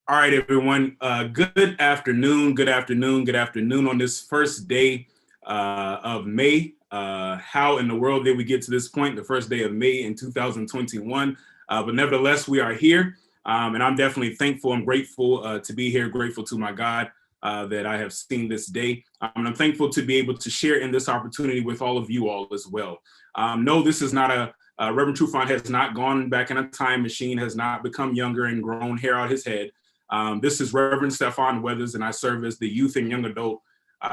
All right, everyone. Good afternoon. Good afternoon. Good afternoon on this first day of May. How in the world did we get to this point, the first day of May in 2021? But nevertheless, we are here. And I'm definitely thankful and grateful to be here, grateful to my God that I have seen this day. And I'm thankful to be able to share in this opportunity with all of you all as well. No, this is not Reverend Trufant has not gone back in a time machine, has not become younger and grown hair out his head. This is Reverend Stefan Weathers, and I serve as the youth and young adult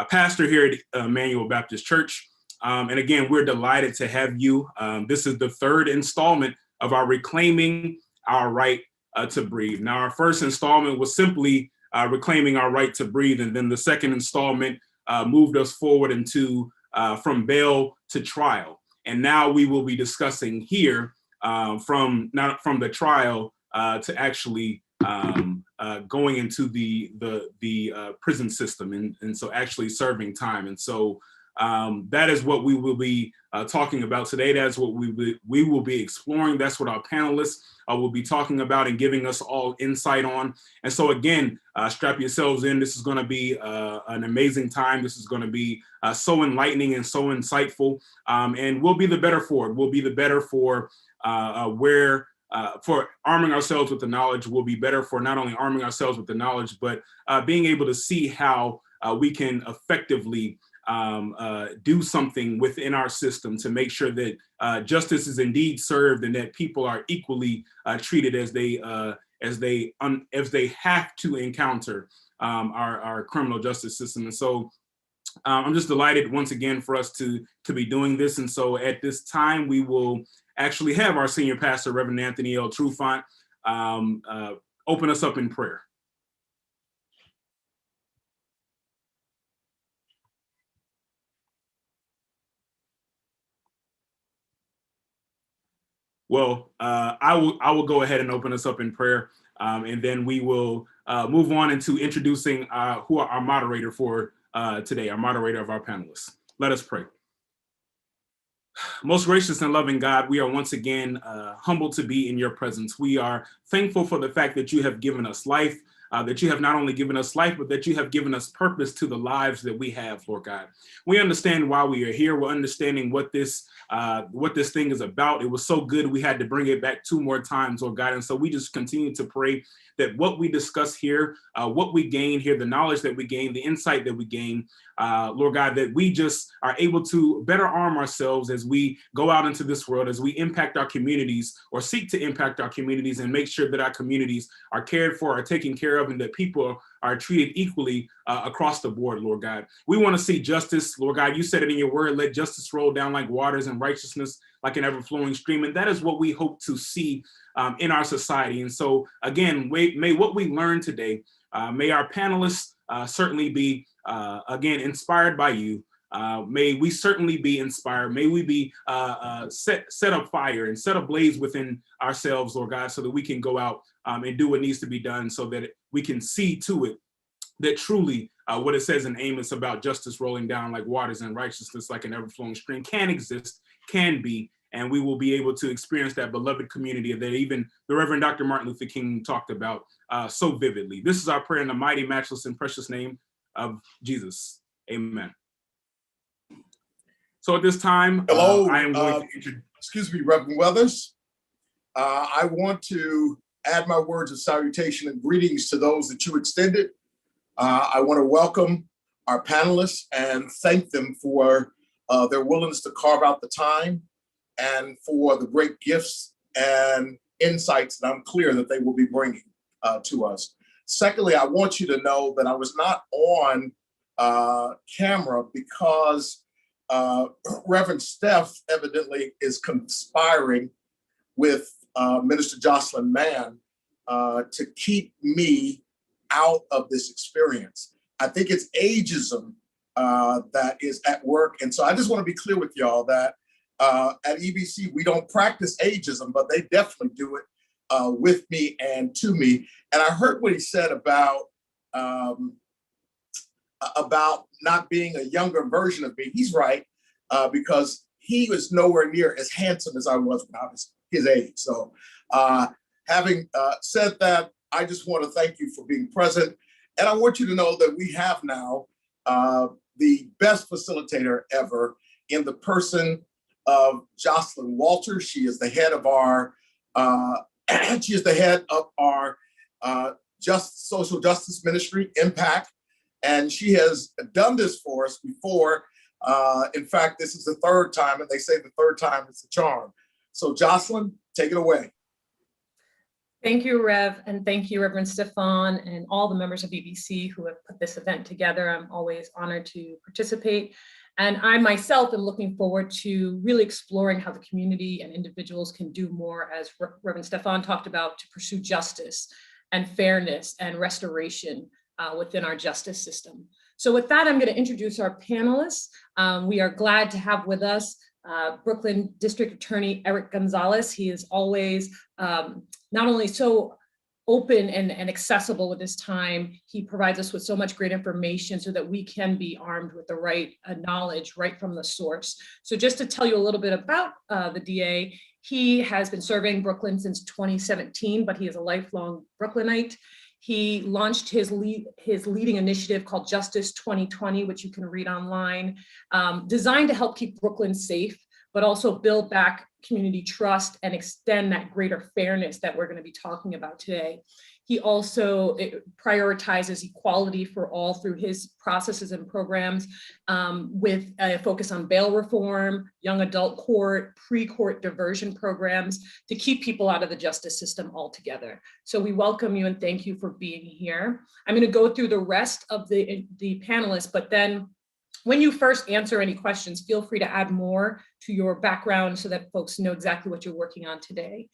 pastor here at Emmanuel Baptist Church. And again, we're delighted to have you. This is the third installment of our Reclaiming Our Right to Breathe. Now, our first installment was simply reclaiming our right to breathe, and then the second installment moved us forward into from bail to trial. And now we will be discussing here from the trial to actually going into the prison system, and so actually serving time. And so that is what we will be talking about today. That's what we will be exploring. That's what our panelists will be talking about and giving us all insight on. And so again, strap yourselves in. This is going to be an amazing time. This is going to be so enlightening and so insightful. And we'll be the better for it. We'll be the better for for arming ourselves with the knowledge. Will be better for not only arming ourselves with the knowledge, but being able to see how we can effectively do something within our system to make sure that justice is indeed served and that people are equally treated as they have to encounter our criminal justice system. And so I'm just delighted once again for us to be doing this. And so at this time, we will actually have our senior pastor, Reverend Anthony L. Trufant, open us up in prayer. Well, I will go ahead and open us up in prayer, and then we will move on into introducing who are our moderator for today, our moderator of our panelists. Let us pray. Most gracious and loving God, we are once again humbled to be in your presence. We are thankful for the fact that you have given us life, that you have not only given us life, but that you have given us purpose to the lives that we have, Lord God. We understand why we are here. We're understanding what this thing is about. It was so good we had to bring it back 2 more times, Lord God. And so we just continue to pray that what we discuss here, what we gain here, the knowledge that we gain, the insight that we gain, Lord God, that we just are able to better arm ourselves as we go out into this world, as we impact our communities or seek to impact our communities and make sure that our communities are cared for, are taken care of, and that people are treated equally across the board, Lord God. We want to see justice, Lord God. You said it in your word, let justice roll down like waters and righteousness like an ever-flowing stream. And that is what we hope to see in our society. And so, again, may what we learn today, may our panelists certainly be, again, inspired by you. May we certainly be inspired. May we be set afire and set ablaze within ourselves, Lord God, so that we can go out and do what needs to be done so that we can see to it that truly what it says in Amos about justice rolling down like waters and righteousness like an ever-flowing stream can exist, can be, and we will be able to experience that beloved community that even the Reverend Dr. Martin Luther King talked about so vividly. This is our prayer in the mighty, matchless, and precious name of Jesus. Amen. So at this time, hello, I am going to introduce. Excuse me, Reverend Weathers. I want to add my words of salutation and greetings to those that you extended. I want to welcome our panelists and thank them for their willingness to carve out the time and for the great gifts and insights that I'm clear that they will be bringing to us. Secondly, I want you to know that I was not on camera because Reverend Steph evidently is conspiring with Minister Jocelyn Mann to keep me out of this experience. I think it's ageism that is at work. And so I just want to be clear with y'all that at EBC, we don't practice ageism, but they definitely do it with me and to me. And I heard what he said about not being a younger version of me. He's right, because he was nowhere near as handsome as I was when I was his age. So having said that, I just want to thank you for being present. And I want you to know that we have now the best facilitator ever in the person of Jocelyn Walters. She is the head of our social justice ministry, Impact. And she has done this for us before. In fact, this is the third time, and they say the third time is a charm. So Jocelyn, take it away. Thank you, Rev, and thank you, Reverend Stefan, and all the members of BBC who have put this event together. I'm always honored to participate. And I myself am looking forward to really exploring how the community and individuals can do more, as Reverend Stefan talked about, to pursue justice and fairness and restoration within our justice system. So with that, I'm going to introduce our panelists. We are glad to have with us Brooklyn District Attorney Eric Gonzalez. He is always not only so open and accessible with his time, he provides us with so much great information so that we can be armed with the right knowledge right from the source. So just to tell you a little bit about the DA, he has been serving Brooklyn since 2017, but he is a lifelong Brooklynite. He launched his leading initiative called Justice 2020, which you can read online, designed to help keep Brooklyn safe, but also build back community trust and extend that greater fairness that we're going to be talking about today. He also prioritizes equality for all through his processes and programs, with a focus on bail reform, young adult court, pre-court diversion programs to keep people out of the justice system altogether. So we welcome you and thank you for being here. I'm going to go through the rest of the panelists, but then when you first answer any questions, feel free to add more to your background so that folks know exactly what you're working on today.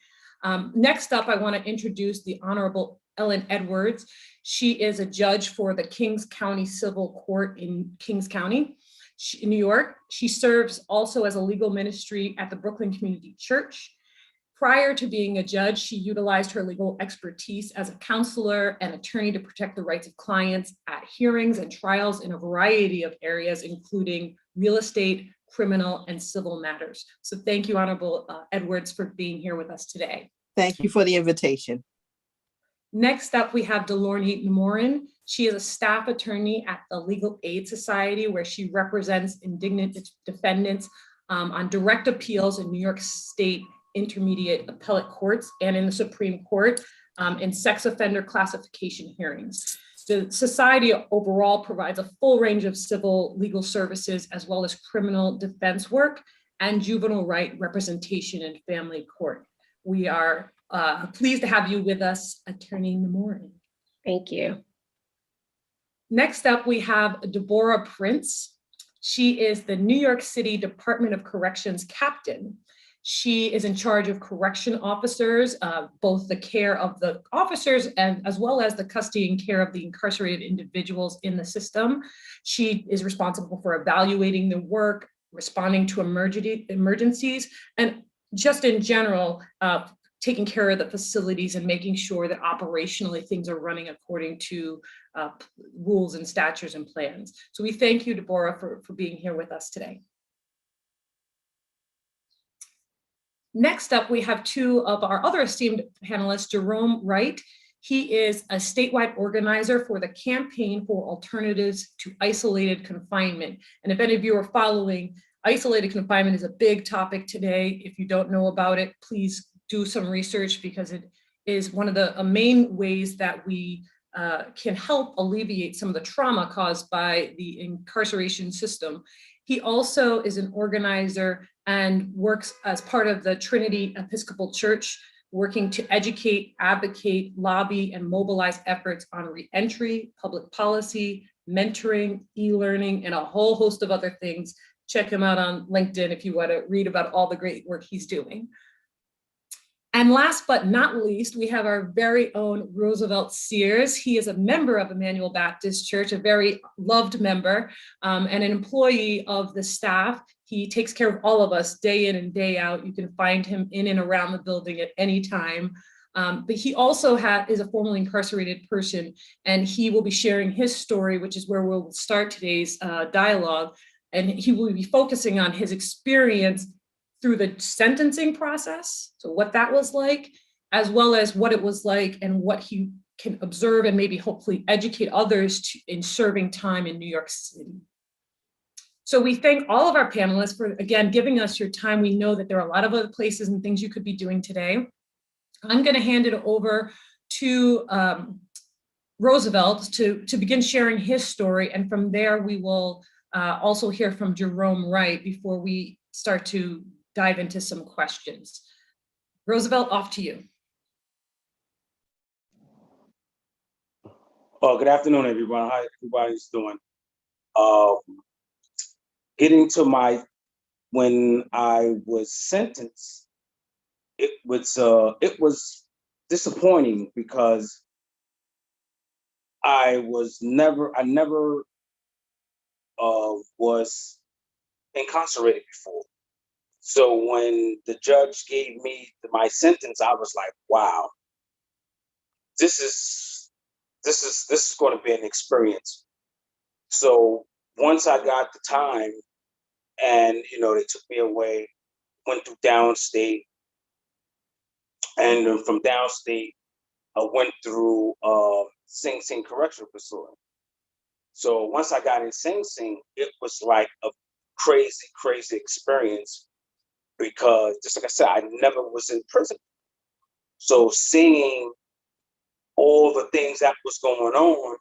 Next up, I want to introduce the Honorable Ellen Edwards. She is a judge for the Kings County Civil Court in Kings County, New York. She serves also as a legal ministry at the Brooklyn Community Church. Prior to being a judge, she utilized her legal expertise as a counselor and attorney to protect the rights of clients at hearings and trials in a variety of areas, including real estate, criminal, and civil matters. So thank you, Honorable Edwards, for being here with us today. Thank you for the invitation. Next up, we have Delorne Morin. She is a staff attorney at the Legal Aid Society, where she represents indigent defendants on direct appeals in New York State intermediate appellate courts and in the Supreme Court in sex offender classification hearings. The society overall provides a full range of civil legal services, as well as criminal defense work and juvenile right representation in family court. We are pleased to have you with us, Attorney Morin. Thank you. Next up, we have Deborah Prince. She is the New York City Department of Corrections captain. She is in charge of correction officers, both the care of the officers and as well as the custody and care of the incarcerated individuals in the system. She is responsible for evaluating the work, responding to emergencies, and just in general, taking care of the facilities and making sure that operationally things are running according to rules and statutes and plans. So we thank you, Deborah, for being here with us today. Next up, we have two of our other esteemed panelists, Jerome Wright. He is a statewide organizer for the Campaign for Alternatives to Isolated Confinement. And if any of you are following, isolated confinement is a big topic today. If you don't know about it, please do some research, because it is one of the main ways that we can help alleviate some of the trauma caused by the incarceration system. He also is an organizer and works as part of the Trinity Episcopal Church, working to educate, advocate, lobby, and mobilize efforts on reentry, public policy, mentoring, e-learning, and a whole host of other things. Check him out on LinkedIn if you want to read about all the great work he's doing. And last but not least, we have our very own Roosevelt Sears. He is a member of Emmanuel Baptist Church, a very loved member, and an employee of the staff. He takes care of all of us day in and day out. You can find him in and around the building at any time. But he also is a formerly incarcerated person, and he will be sharing his story, which is where we'll start today's dialogue. And he will be focusing on his experience through the sentencing process, so what that was like, as well as what it was like and what he can observe and maybe hopefully educate others in serving time in New York City. So we thank all of our panelists for, again, giving us your time. We know that there are a lot of other places and things you could be doing today. I'm going to hand it over to Roosevelt to begin sharing his story. And from there, we will also hear from Jerome Wright before we start to dive into some questions. Roosevelt, off to you. Good afternoon, everyone. How everybody's doing? Getting to when I was sentenced, it was disappointing because I never was incarcerated before. So when the judge gave me my sentence, I was like, wow, this is going to be an experience. So once I got the time and, they took me away, went through downstate, and then from downstate, I went through Sing Sing Correctional Facility. So once I got in Sing Sing, it was like a crazy, crazy experience because, just like I said, I never was in prison. So seeing all the things that was going on,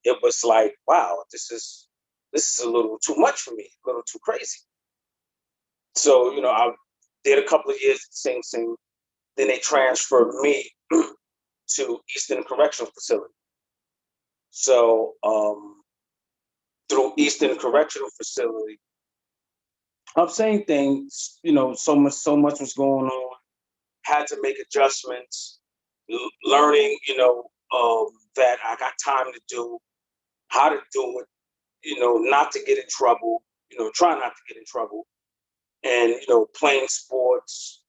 it was like, wow, this is a little too much for me, a little too crazy. So, I did a couple of years at Sing Sing, then they transferred me to Eastern Correctional Facility. So through Eastern Correctional Facility, same thing, so much was going on, had to make adjustments, learning, that I got time to do, how to do it, not to get in trouble, try not to get in trouble. And, playing sports,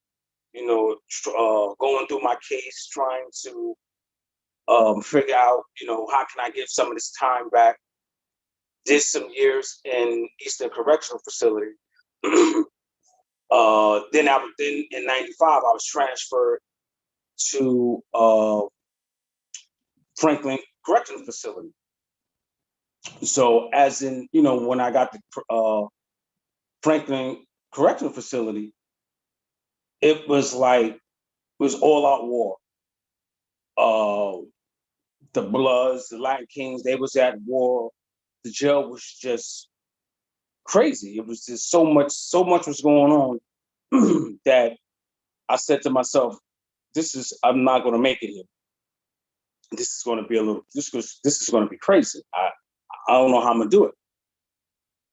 going through my case, trying to figure out, how can I get some of this time back. Did some years in Eastern Correctional Facility. Then in 95, I was transferred to Franklin Correctional Facility. So as in, when I got to Franklin Correctional Facility, it was all out war. The Bloods, the Latin Kings, they was at war. The jail was just crazy. It was just so much was going on that I said to myself, I'm not going to make it here. This is going to be this is going to be crazy. I don't know how I'm going to do it.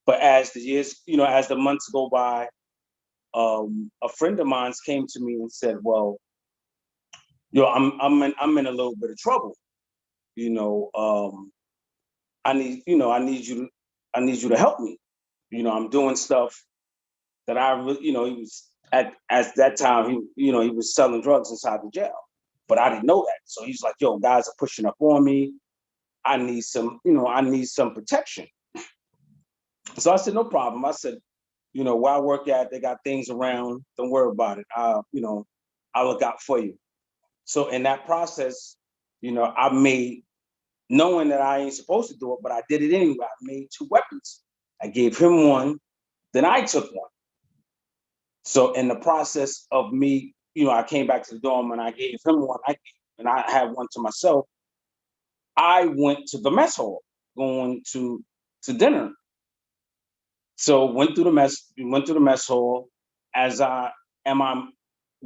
But as the years, as the months go by, a friend of mine came to me and said, well, I'm in a little bit of trouble. I need you to help me. I'm doing stuff that I really, he was at that time, he was selling drugs inside the jail, but I didn't know that. So he's like, yo, guys are pushing up on me. I need some protection. So I said, no problem. I said, where I work at, they got things around. Don't worry about it. I'll look out for you. So in that process, I made, knowing that I ain't supposed to do it, but I did it anyway. I made 2 weapons. I gave him one, then I took one. So in the process of me, I came back to the dorm and I gave him one, and I had one to myself. I went to the mess hall, going to dinner. So went through the mess hall. When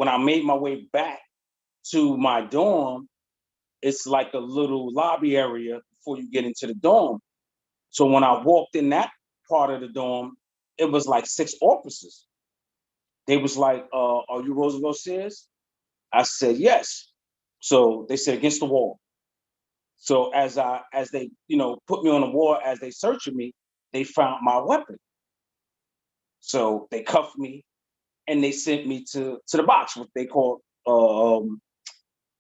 I made my way back to my dorm, it's like a little lobby area before you get into the dorm. So when I walked in that part of the dorm, it was like 6 officers. They was like, are you Roosevelt Sears? I said, yes. So they said, against the wall. So as they, put me on the wall, as they searched me, they found my weapon. So they cuffed me and they sent me to the box, what they call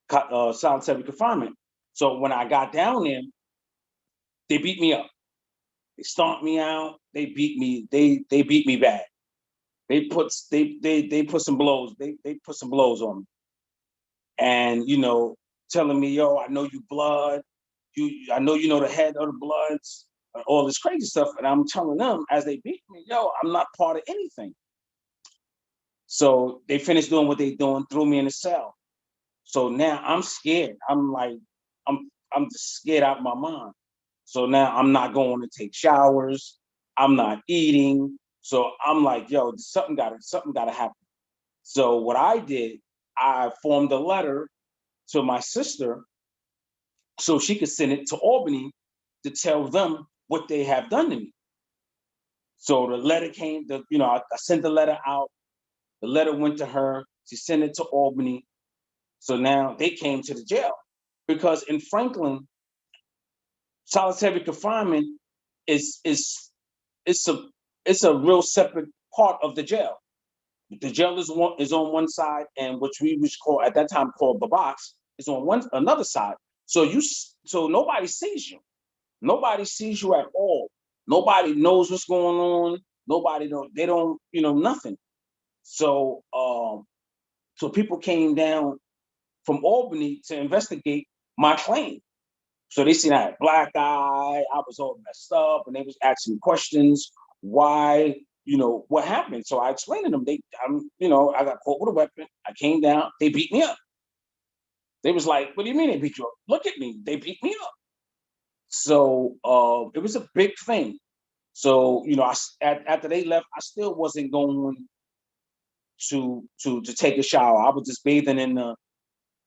solitary confinement. So when I got down there, they beat me up. They stomped me out. They beat me. They beat me bad. They put some blows. They put some blows on me. And telling me, yo, I know you blood, I know you know the head of the Bloods, and all this crazy stuff. And I'm telling them as they beat me, yo, I'm not part of anything. So they finished doing what they doing, threw me in a cell. So now I'm scared. I'm like, I'm just scared out of my mind. So now I'm not going to take showers. I'm not eating. So I'm like, yo, something gotta happen. So what I did, I formed a letter to my sister so she could send it to Albany to tell them what they have done to me. So the letter came, I sent the letter out. The letter went to her. She sent it to Albany. So now they came to the jail because in Franklin, solitary confinement is it's a real separate part of the jail. The jail is on one side, and which we was call at that time called the box is on another side. So nobody sees you. Nobody sees you at all. Nobody knows what's going on. They don't nothing. So so people came down from Albany to investigate my claim. So they seen I had a black eye, I was all messed up, and they was asking questions, why, what happened? So I explained to them, I got caught with a weapon, I came down, they beat me up. They was like, what do you mean they beat you up? Look at me, they beat me up. So it was a big thing. So, after they left, I still wasn't going to take a shower. I was just bathing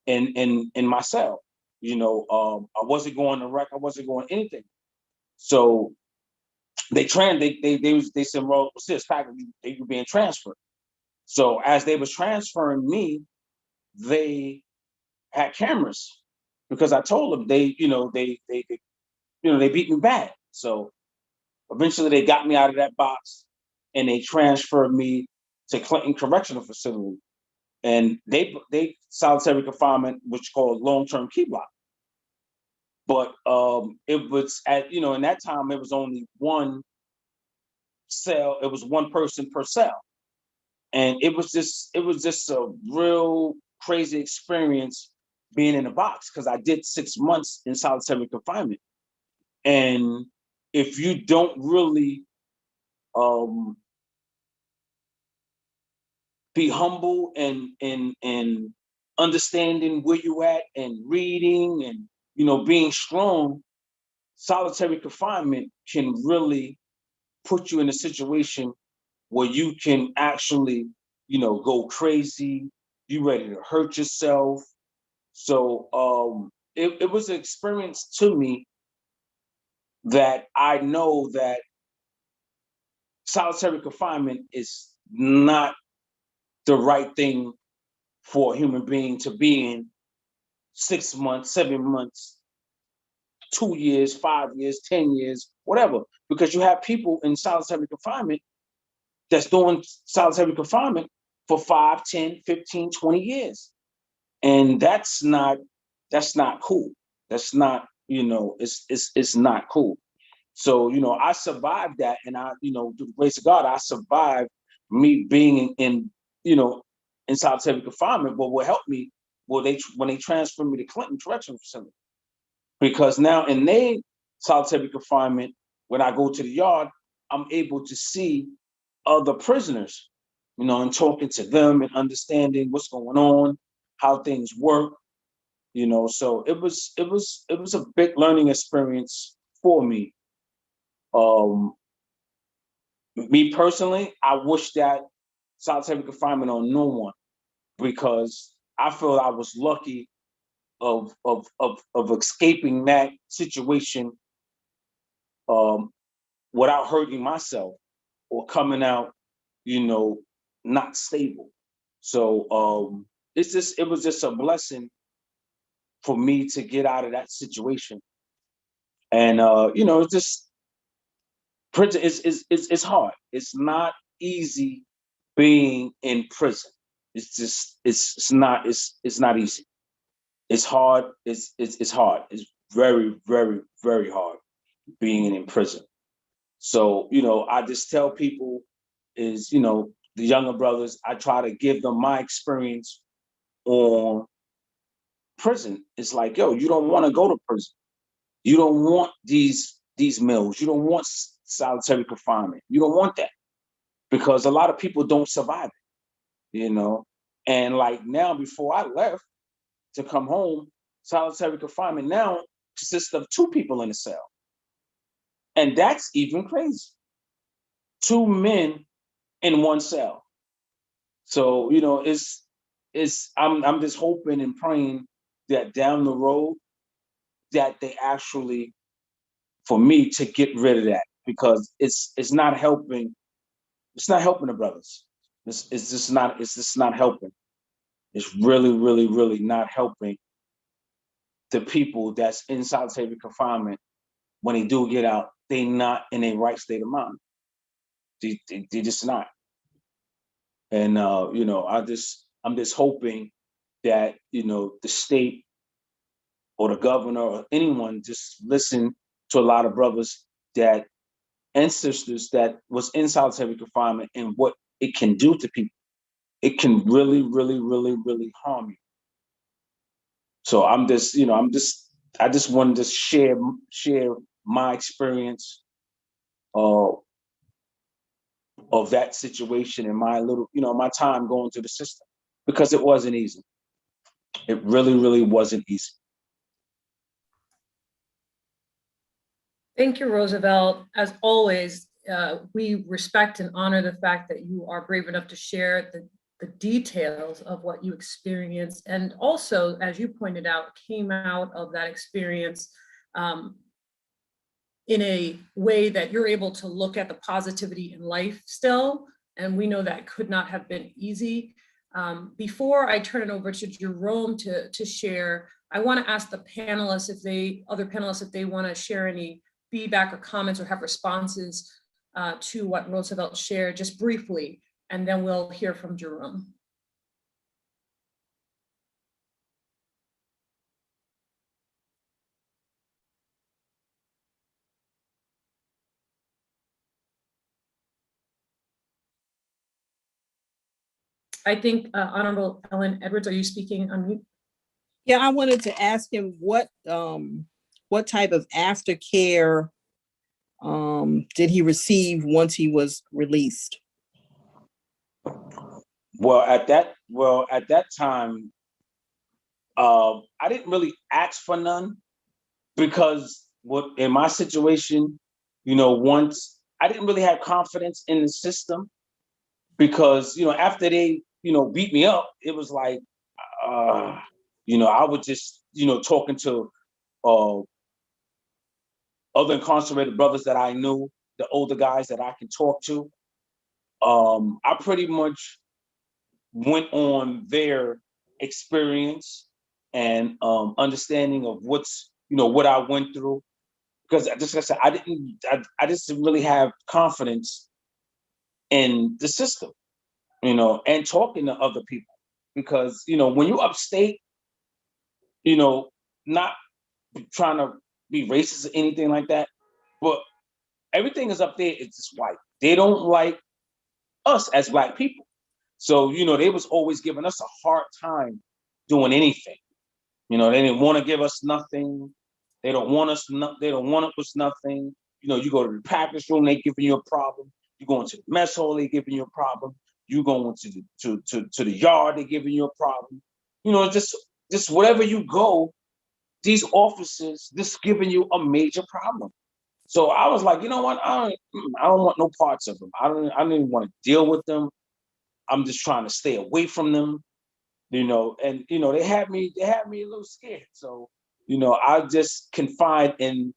in my cell. I wasn't going to rec, I wasn't going anything. So they said, well, sis, they were being transferred. So as they was transferring me, they had cameras because I told them they beat me bad. So eventually they got me out of that box and they transferred me to Clinton Correctional Facility. And they solitary confinement, which is called long-term key block. But it was in that time it was only one cell, it was one person per cell. And it was just a real crazy experience being in a box because I did 6 months in solitary confinement. And if you don't really be humble and understanding where you at and reading and being strong, solitary confinement can really put you in a situation where you can actually go crazy, you ready to hurt yourself. So it was an experience to me that I know that solitary confinement is not the right thing for a human being to be in 6 months, 7 months, 2 years, 5 years, 10 years, whatever. Because you have people in solitary confinement that's doing solitary confinement for 5, 10, 15, 20 years. And that's not cool. That's not, it's not cool. So, I survived that. And through the grace of God, I survived me being in solitary confinement. But what helped me, when they transferred me to Clinton Correctional Facility, because now in their solitary confinement, when I go to the yard, I'm able to see other prisoners, and talking to them and understanding what's going on, how things work, So it was a big learning experience for me. Me personally, I wish that solitary confinement on no one because I feel I was lucky of escaping that situation without hurting myself or coming out, not stable. So it was just a blessing for me to get out of that situation. And it's just prison it's hard. It's not easy being in prison. It's not easy. It's hard. It's hard. It's very, very, very hard being in prison. So, I just tell people is, the younger brothers, I try to give them my experience on prison. It's like, yo, you don't want to go to prison. You don't want these meals. You don't want solitary confinement. You don't want that, because a lot of people don't survive it. And like now, before I left to come home, solitary confinement now consists of 2 people in a cell. And that's even crazy. 2 men in 1 cell. So, I'm just hoping and praying that down the road that they actually, for me, to get rid of that, because it's not helping. It's not helping the brothers. It's just not helping. It's really, really, really not helping the people that's in solitary confinement. When they do get out, they not in a right state of mind. They just not. And I'm just hoping that the state or the governor or anyone just listen to a lot of brothers that and sisters that was in solitary confinement and what it can do to people. It can really, really, really, really harm you. So I just wanted to share my experience of that situation and my little, my time going through the system, because it wasn't easy. It really, really wasn't easy. Thank you, Roosevelt. As always, we respect and honor the fact that you are brave enough to share the details of what you experienced. And also, as you pointed out, came out of that experience in a way that you're able to look at the positivity in life still. And we know that could not have been easy. Before I turn it over to Jerome to share, I want to ask the panelists other panelists if they want to share any feedback or comments or have responses to what Roosevelt shared, just briefly, and then we'll hear from Jerome. I think Honorable Ellen Edwards, are you speaking on mute? Yeah, I wanted to ask him what type of aftercare did he receive once he was released? Well, at that time, I didn't really ask for none, because in my situation, once I didn't really have confidence in the system, because after they beat me up, it was like I was just talking to other incarcerated brothers that I knew, the older guys that I can talk to. I pretty much went on their experience and understanding of what I went through, because just like I said, I just didn't really have confidence in the system, and talking to other people, because when you upstate, not trying to be racist or anything like that, but everything is up there. It's just white. They don't like us as Black people. So, they was always giving us a hard time doing anything. They didn't want to give us nothing. They don't want us nothing. You go to the practice room, they giving you a problem. You go into the mess hall, they giving you a problem. You go into the yard, they giving you a problem. Just wherever you go, these officers just giving you a major problem. So I was like, you know what? I don't want no parts of them. I don't even want to deal with them. I'm just trying to stay away from them, and they had me a little scared. So, I just confide in,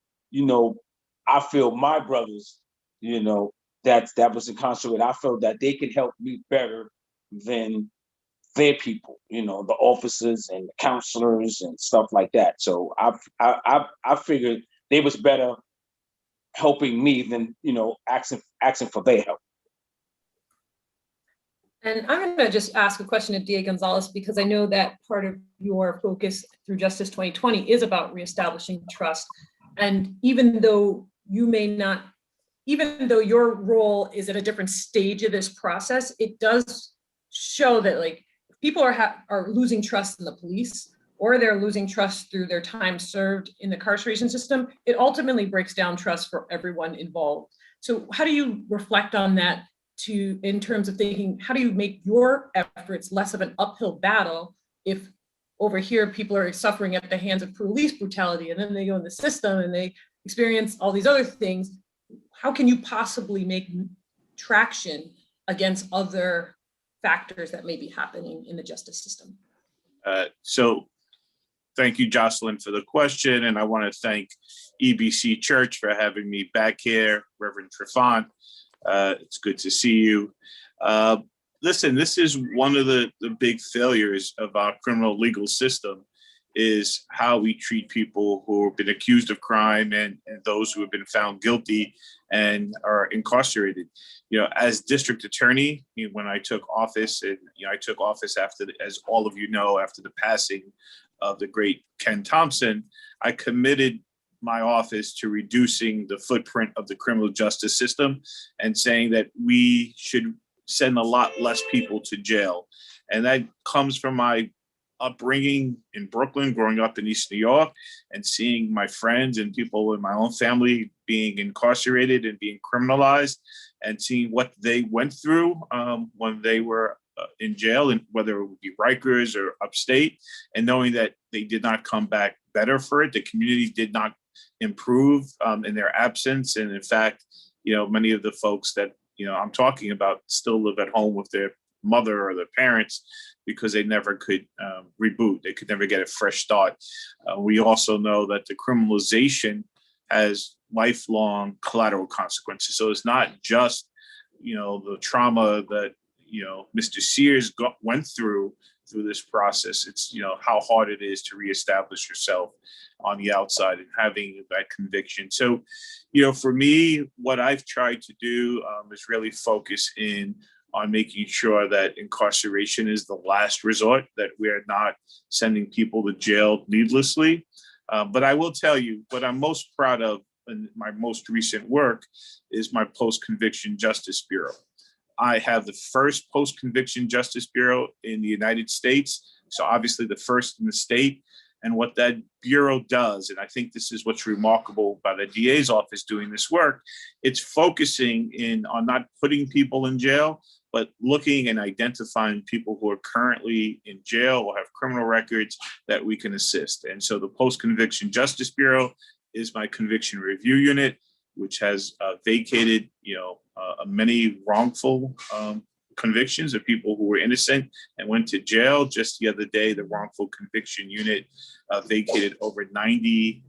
I feel my brothers, that was incarcerated. I felt that they could help me better than their people, the officers and the counselors and stuff like that. So I figured they was better helping me than asking for their help. And I'm going to just ask a question of DA Gonzalez, because I know that part of your focus through Justice 2020 is about reestablishing trust. And even though your role is at a different stage of this process, it does show that people are losing trust in the police or they're losing trust through their time served in the incarceration system, it ultimately breaks down trust for everyone involved. So how do you reflect on that in terms of thinking, how do you make your efforts less of an uphill battle if over here people are suffering at the hands of police brutality, and then they go in the system and they experience all these other things? How can you possibly make traction against other factors that may be happening in the justice system? So thank you, Jocelyn, for the question. And I want to thank EBC Church for having me back here, Reverend Trefant. It's good to see you. Listen, this is one of the big failures of our criminal legal system, is how we treat people who have been accused of crime and those who have been found guilty and are incarcerated. You know, as district attorney, when I took office, and I took office after, as all of you know, after the passing of the great Ken Thompson, I committed my office to reducing the footprint of the criminal justice system and saying that we should send a lot less people to jail. And that comes from my upbringing in Brooklyn, growing up in East New York, and seeing my friends and people in my own family being incarcerated and being criminalized, and seeing what they went through when they were in jail, and whether it would be Rikers or upstate, and knowing that they did not come back better for it. The community did not improve in their absence. And in fact, many of the folks that I'm talking about still live at home with their mother or their parents because they never could reboot. They could never get a fresh start. We also know that the criminalization has lifelong collateral consequences. So it's not just, the trauma that, Mr. Sears went through this process. It's, how hard it is to reestablish yourself on the outside and having that conviction. So, for me, what I've tried to do is really focus in on making sure that incarceration is the last resort, that we're not sending people to jail needlessly. But I will tell you, what I'm most proud of in my most recent work is my Post-Conviction Justice Bureau. I have the first Post-Conviction Justice Bureau in the United States, so obviously the first in the state. And what that bureau does, and I think this is what's remarkable by the DA's office doing this work, it's focusing in on not putting people in jail, but looking and identifying people who are currently in jail or have criminal records that we can assist. And so the Post-Conviction Justice Bureau is my conviction review unit, which has vacated, many wrongful convictions of people who were innocent and went to jail. Just the other day, the wrongful conviction unit vacated over 90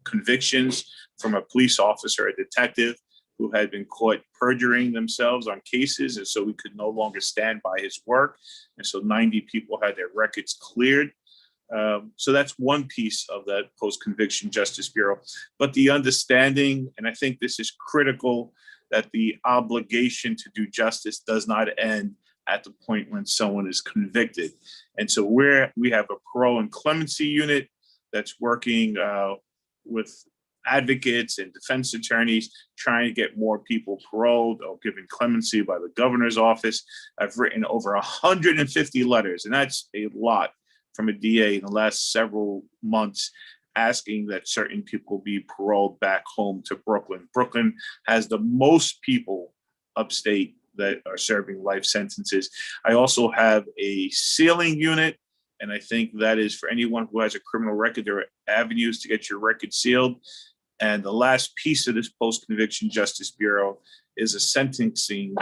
convictions from a police officer, a detective, who had been caught perjuring themselves on cases. And so we could no longer stand by his work. And so 90 people had their records cleared. So that's one piece of that Post-Conviction Justice Bureau. But the understanding, and I think this is critical, that the obligation to do justice does not end at the point when someone is convicted. And so we have a parole and clemency unit that's working with advocates and defense attorneys trying to get more people paroled or given clemency by the governor's office. I've written over 150 letters, and that's a lot from a DA in the last several months, asking that certain people be paroled back home to Brooklyn. Brooklyn has the most people upstate that are serving life sentences. I also have a sealing unit, and I think that is for anyone who has a criminal record. There are avenues to get your record sealed. And the last piece of this Post-Conviction Justice Bureau is a sentencing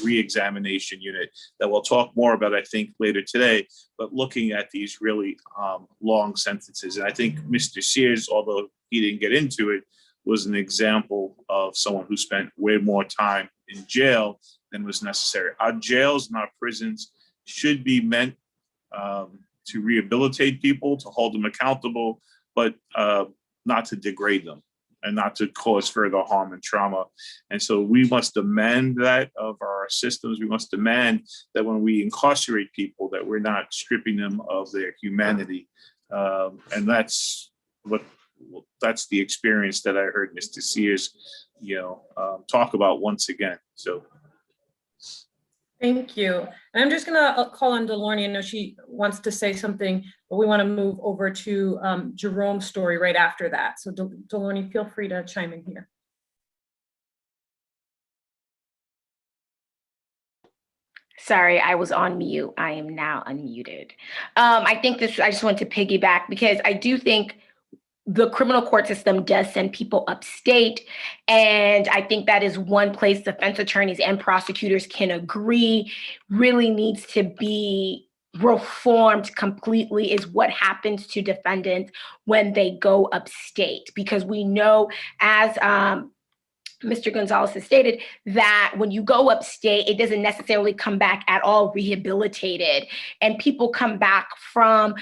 re-examination unit that we'll talk more about, I think, later today, but looking at these really long sentences. And I think Mr. Sears, although he didn't get into it, was an example of someone who spent way more time in jail than was necessary. Our jails and our prisons should be meant to rehabilitate people, to hold them accountable, but not to degrade them and not to cause further harm and trauma. And so we must demand that of our systems. We must demand that when we incarcerate people, that we're not stripping them of their humanity. And that's the experience that I heard Mr. Sears, talk about once again. So. Thank you. And I'm just gonna call on Delorny. I know she wants to say something, but we want to move over to Jerome's story right after that. So Delorny, feel free to chime in here. Sorry, I was on mute. I am now unmuted. I just want to piggyback because I do think the criminal court system does send people upstate. And I think that is one place defense attorneys and prosecutors can agree really needs to be reformed completely is what happens to defendants when they go upstate. Because we know, as Mr. Gonzalez has stated, that when you go upstate, it doesn't necessarily come back at all rehabilitated. And people come back from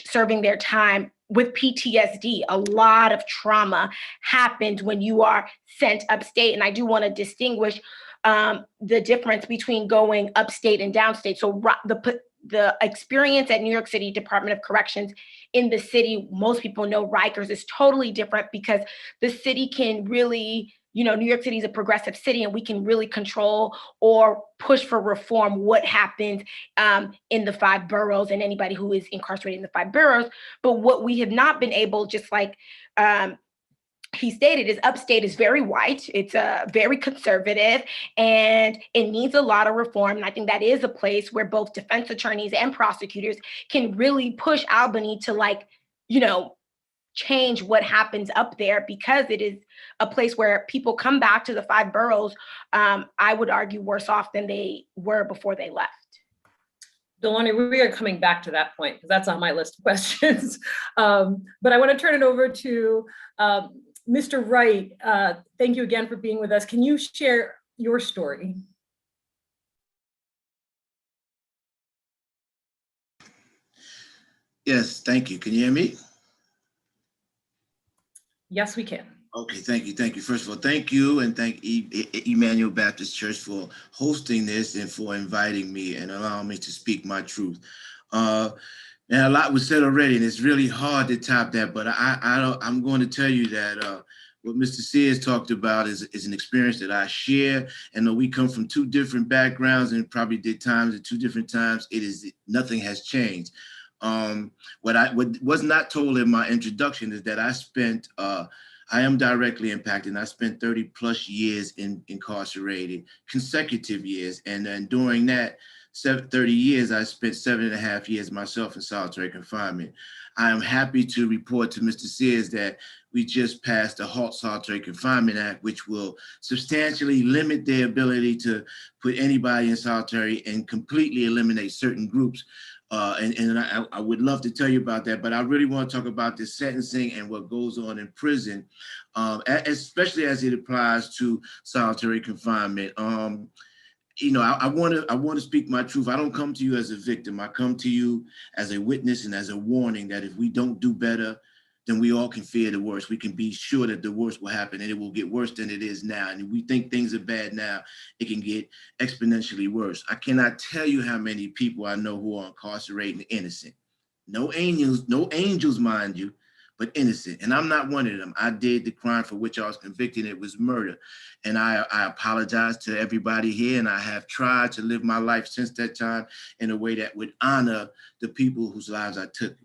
serving their time with PTSD. A lot of trauma happens when you are sent upstate. And I do want to distinguish the difference between going upstate and downstate. So the experience at New York City Department of Corrections in the city, most people know Rikers is totally different because the city can really, New York City is a progressive city and we can really control or push for reform what happens in the 5 boroughs and anybody who is incarcerated in the 5 boroughs. But what we have not been able, just like he stated, is upstate is very white. It's very conservative and it needs a lot of reform. And I think that is a place where both defense attorneys and prosecutors can really push Albany to change what happens up there, because it is a place where people come back to the 5 boroughs, I would argue, worse off than they were before they left. Delorny, we are coming back to that point because that's on my list of questions. But I want to turn it over to Mr. Wright. Thank you again for being with us. Can you share your story? Yes, thank you. Can you hear me? Yes, we can. Okay, thank you. Thank you. First of all, thank you, and thank Emmanuel Baptist Church for hosting this and for inviting me and allowing me to speak my truth. And a lot was said already, and it's really hard to top that, but I'm going to tell you that what Mr. Sears talked about is an experience that I share. And though we come from 2 different backgrounds and probably did times at 2 different times, nothing has changed. What was not told in my introduction is that I am directly impacted. I spent 30 plus years incarcerated, consecutive years. And then during that 30 years, I spent 7.5 years myself in solitary confinement. I am happy to report to Mr. Sears that we just passed the Halt Solitary Confinement Act, which will substantially limit their ability to put anybody in solitary and completely eliminate certain groups. And I would love to tell you about that, but I really want to talk about the sentencing and what goes on in prison, especially as it applies to solitary confinement. I want to speak my truth. I don't come to you as a victim. I come to you as a witness and as a warning that if we don't do better, then we all can fear the worst. We can be sure that the worst will happen and it will get worse than it is now. And if we think things are bad now, it can get exponentially worse. I cannot tell you how many people I know who are incarcerated and innocent. No angels, mind you, but innocent. And I'm not one of them. I did the crime for which I was convicted. It was murder. And I apologize to everybody here. And I have tried to live my life since that time in a way that would honor the people whose lives I took.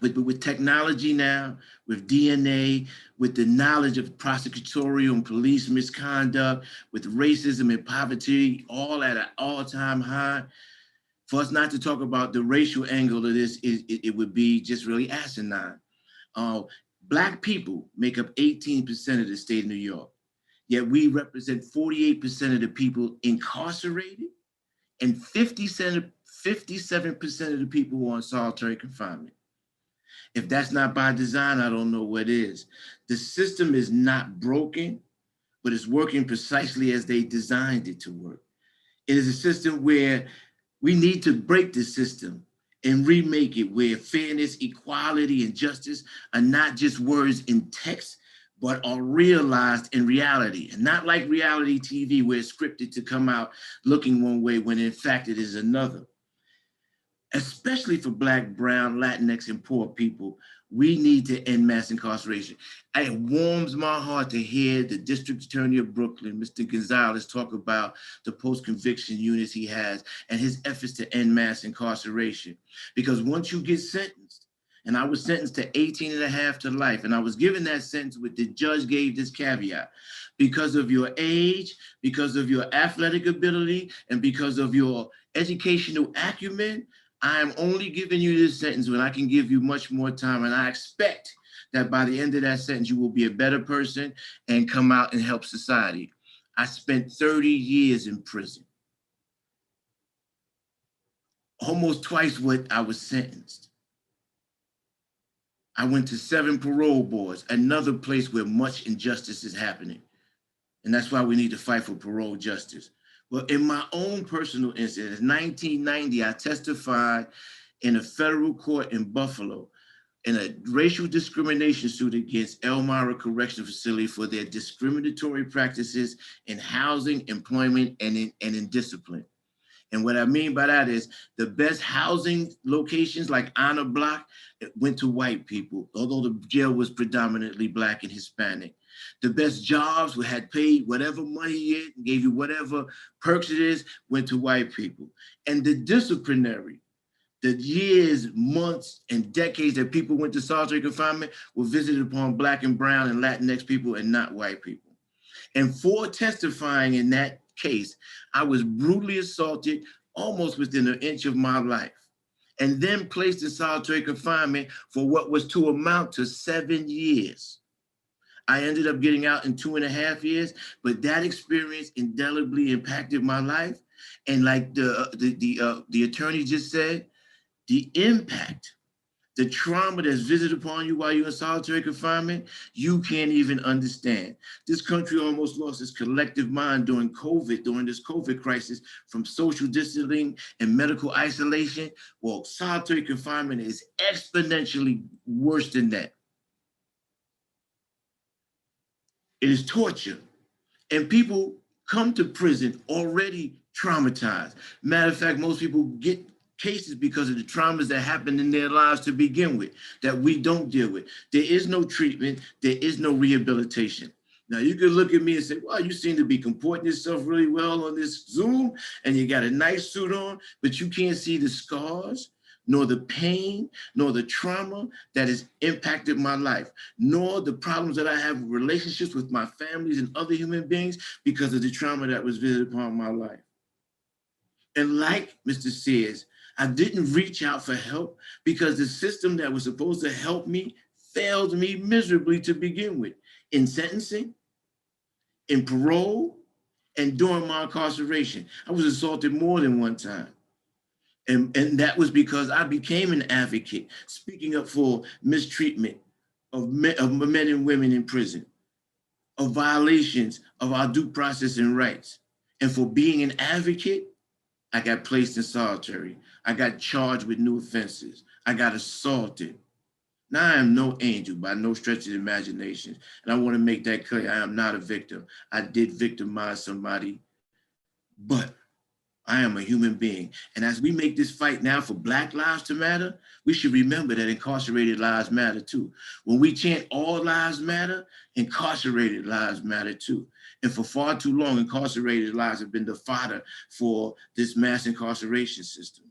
But with technology now, with DNA, with the knowledge of prosecutorial and police misconduct, with racism and poverty, all at an all-time high, for us not to talk about the racial angle of this, it would be just really asinine. Black people make up 18% of the state of New York, yet we represent 48% of the people incarcerated and 57% of the people who are on solitary confinement. If that's not by design, I don't know what is. The system is not broken, but it's working precisely as they designed it to work. It is a system where we need to break the system and remake it where fairness, equality, and justice are not just words in text, but are realized in reality. And not like reality TV where it's scripted to come out looking one way when in fact it is another. especially for Black, Brown, Latinx, and poor people. We need to end mass incarceration. It warms my heart to hear the District Attorney of Brooklyn, Mr. Gonzalez, talk about the post-conviction units he has and his efforts to end mass incarceration. Because once you get sentenced, and I was sentenced to 18 and a half to life, and I was given that sentence with the judge gave this caveat: because of your age, because of your athletic ability, and because of your educational acumen, I am only giving you this sentence when I can give you much more time. And I expect that by the end of that sentence, you will be a better person and come out and help society. I spent 30 years in prison, almost twice what I was sentenced. I went to 7 parole boards, another place where much injustice is happening. And that's why we need to fight for parole justice. Well, in my own personal incident, in 1990, I testified in a federal court in Buffalo in a racial discrimination suit against Elmira Correctional Facility for their discriminatory practices in housing, employment, and in discipline. And what I mean by that is the best housing locations like Honor Block went to white people, although the jail was predominantly Black and Hispanic. The best jobs had paid whatever money it gave you, whatever perks it is, went to white people. And the disciplinary, the years, months, and decades that people went to solitary confinement were visited upon Black and Brown and Latinx people and not white people. And for testifying in that case, I was brutally assaulted almost within an inch of my life, and then placed in solitary confinement for what was to amount to 7 years. I ended up getting out in 2.5 years, but that experience indelibly impacted my life. And like the attorney just said, the impact, the trauma that's visited upon you while you're in solitary confinement, you can't even understand. This country almost lost its collective mind during COVID, during this COVID crisis, from social distancing and medical isolation. Well, solitary confinement is exponentially worse than that. It is torture. And people come to prison already traumatized. Matter of fact, most people get cases because of the traumas that happened in their lives to begin with, that we don't deal with. There is no treatment, there is no rehabilitation. Now you can look at me and say, well, you seem to be comporting yourself really well on this Zoom and you got a nice suit on, but you can't see the scars, nor the pain, nor the trauma that has impacted my life, nor the problems that I have with relationships with my families and other human beings because of the trauma that was visited upon my life. And like Mr. Sears, I didn't reach out for help because the system that was supposed to help me failed me miserably to begin with, in sentencing, in parole, and during my incarceration. I was assaulted more than one time. And that was because I became an advocate, speaking up for mistreatment of men and women in prison, of violations of our due process and rights. And for being an advocate, I got placed in solitary. I got charged with new offenses. I got assaulted. Now I am no angel by no stretch of the imagination. And I want to make that clear. I am not a victim. I did victimize somebody, but I am a human being. And as we make this fight now for Black lives to matter, we should remember that incarcerated lives matter too. When we chant all lives matter, incarcerated lives matter too. And for far too long, incarcerated lives have been the fodder for this mass incarceration system.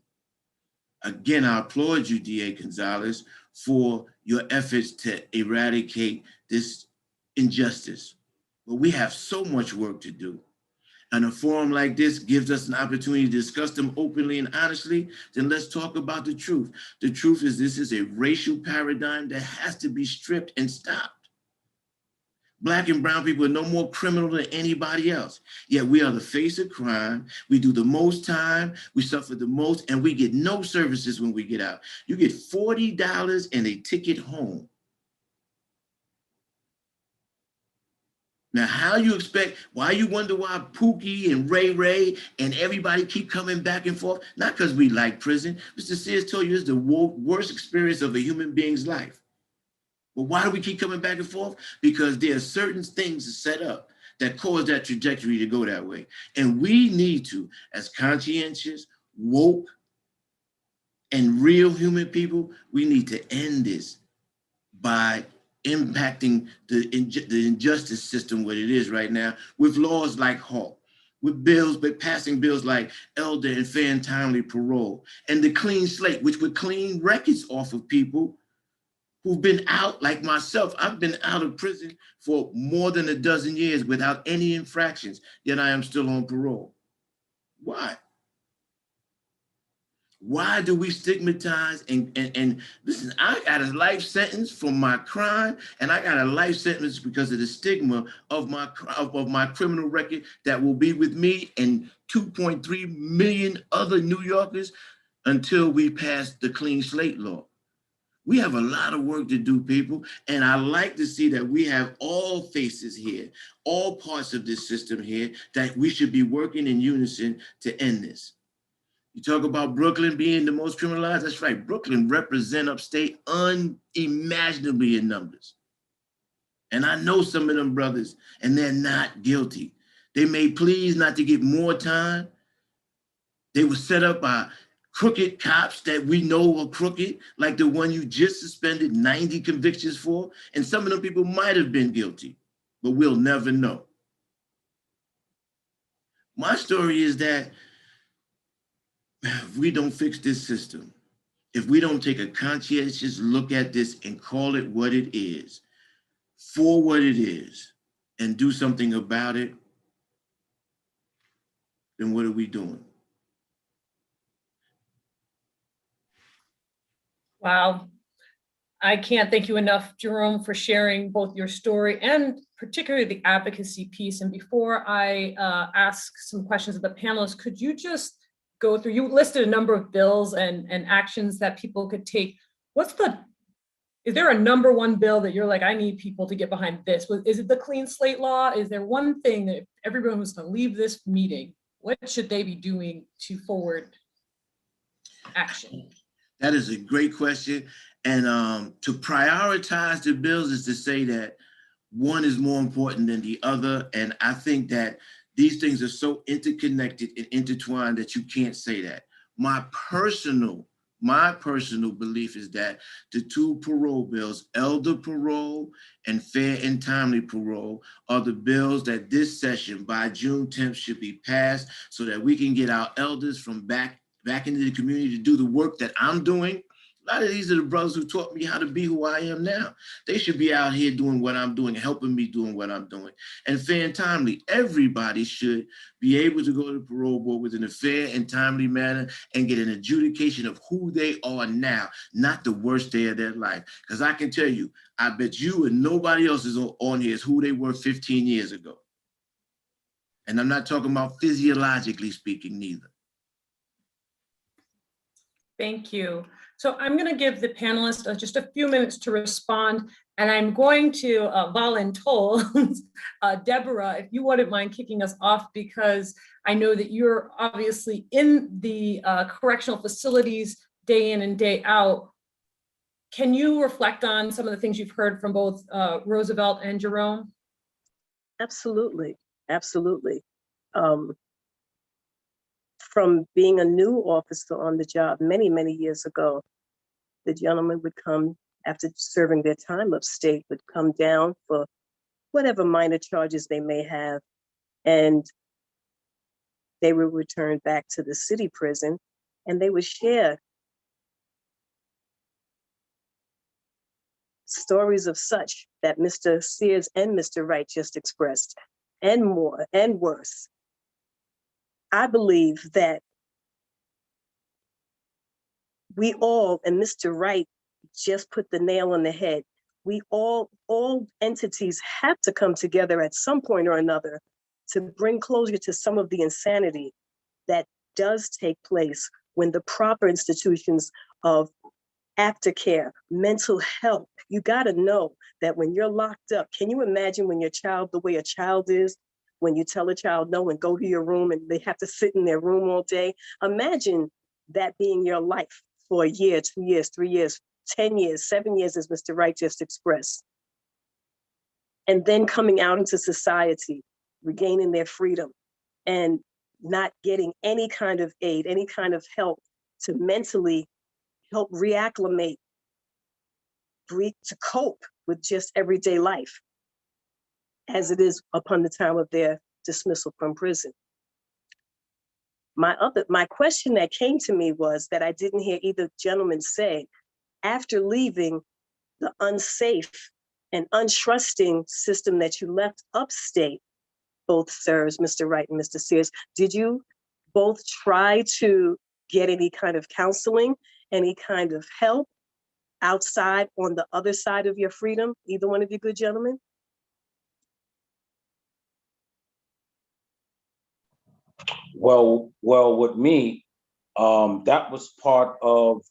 Again, I applaud you, DA Gonzalez, for your efforts to eradicate this injustice. But we have so much work to do. And a forum like this gives us an opportunity to discuss them openly and honestly. Then let's talk about the truth. The truth is this is a racial paradigm that has to be stripped and stopped. Black and brown people are no more criminal than anybody else. Yet we are the face of crime. We do the most time, we suffer the most, and we get no services when we get out. You get $40 and a ticket home. Now, how you expect, why you wonder why Pookie and Ray and everybody keep coming back and forth? Not because we like prison. Mr. Sears told you it's the worst experience of a human being's life. But why do we keep coming back and forth? Because there are certain things set up that cause that trajectory to go that way. And we need to, as conscientious, woke, and real human people, we need to end this by impacting the injustice system what it is right now with laws like HALT, with bills, but passing bills like elder and fair and timely parole, and the clean slate, which would clean records off of people who've been out, like myself. I've been out of prison for more than a dozen years without any infractions, yet I am still on parole. Why? Why do we stigmatize and listen, I got a life sentence for my crime, and I got a life sentence because of the stigma of my criminal record that will be with me and 2.3 million other New Yorkers until we pass the clean slate law. We have a lot of work to do, people, and I like to see that we have all faces here, all parts of this system here, that we should be working in unison to end this. You talk about Brooklyn being the most criminalized. That's right. Brooklyn represent upstate unimaginably in numbers. And I know some of them brothers, and they're not guilty. They made pleas not to get more time. They were set up by crooked cops that we know are crooked, like the one you just suspended 90 convictions for. And some of them people might have been guilty, but we'll never know. My story is that if we don't fix this system, if we don't take a conscientious look at this and call it what it is, for what it is, and do something about it, then what are we doing? Wow. I can't thank you enough, Jerome, for sharing both your story and particularly the advocacy piece. And before I ask some questions of the panelists, could you just go through, you listed a number of bills and actions that people could take. Is there a number one bill that you're like, I need people to get behind this? Is it the clean slate law? Is there one thing that if everyone was to leave this meeting, what should they be doing to forward action? That is a great question. And to prioritize the bills is to say that one is more important than the other. And I think that these things are so interconnected and intertwined that you can't say that. My personal belief is that the two parole bills, elder parole and fair and timely parole, are the bills that this session by June 10th should be passed so that we can get our elders from back into the community to do the work that I'm doing. A lot of these are the brothers who taught me how to be who I am now. They should be out here doing what I'm doing, helping me doing what I'm doing. And fair and timely, everybody should be able to go to the parole board within a fair and timely manner and get an adjudication of who they are now, not the worst day of their life. Because I can tell you, I bet you and nobody else is on here is who they were 15 years ago. And I'm not talking about physiologically speaking neither. Thank you. So I'm going to give the panelists just a few minutes to respond, and I'm going to voluntold Deborah, if you wouldn't mind kicking us off, because I know that you're obviously in the correctional facilities day in and day out. Can you reflect on some of the things you've heard from both Roosevelt and Jerome? Absolutely, absolutely. From being a new officer on the job many, many years ago, the gentleman would come after serving their time upstate, would come down for whatever minor charges they may have, and they would return back to the city prison, and they would share stories of such that Mr. Sears and Mr. Wright just expressed, and more and worse. I believe that we all, and Mr. Wright just put the nail on the head, we all entities have to come together at some point or another to bring closure to some of the insanity that does take place when the proper institutions of aftercare, mental health, you gotta know that when you're locked up, can you imagine when your child, the way a child is, when you tell a child no and go to your room and they have to sit in their room all day? Imagine that being your life for a year, 2 years, 3 years, 10 years, 7 years, as Mr. Wright just expressed. And then coming out into society, regaining their freedom and not getting any kind of aid, any kind of help to mentally help reacclimate, to cope with just everyday life as it is upon the time of their dismissal from prison. My question that came to me was that I didn't hear either gentleman say, after leaving the unsafe and untrusting system that you left upstate, both sirs, Mr. Wright and Mr. Sears, did you both try to get any kind of counseling, any kind of help outside on the other side of your freedom? Either one of you good gentlemen? Well, with me, that was part of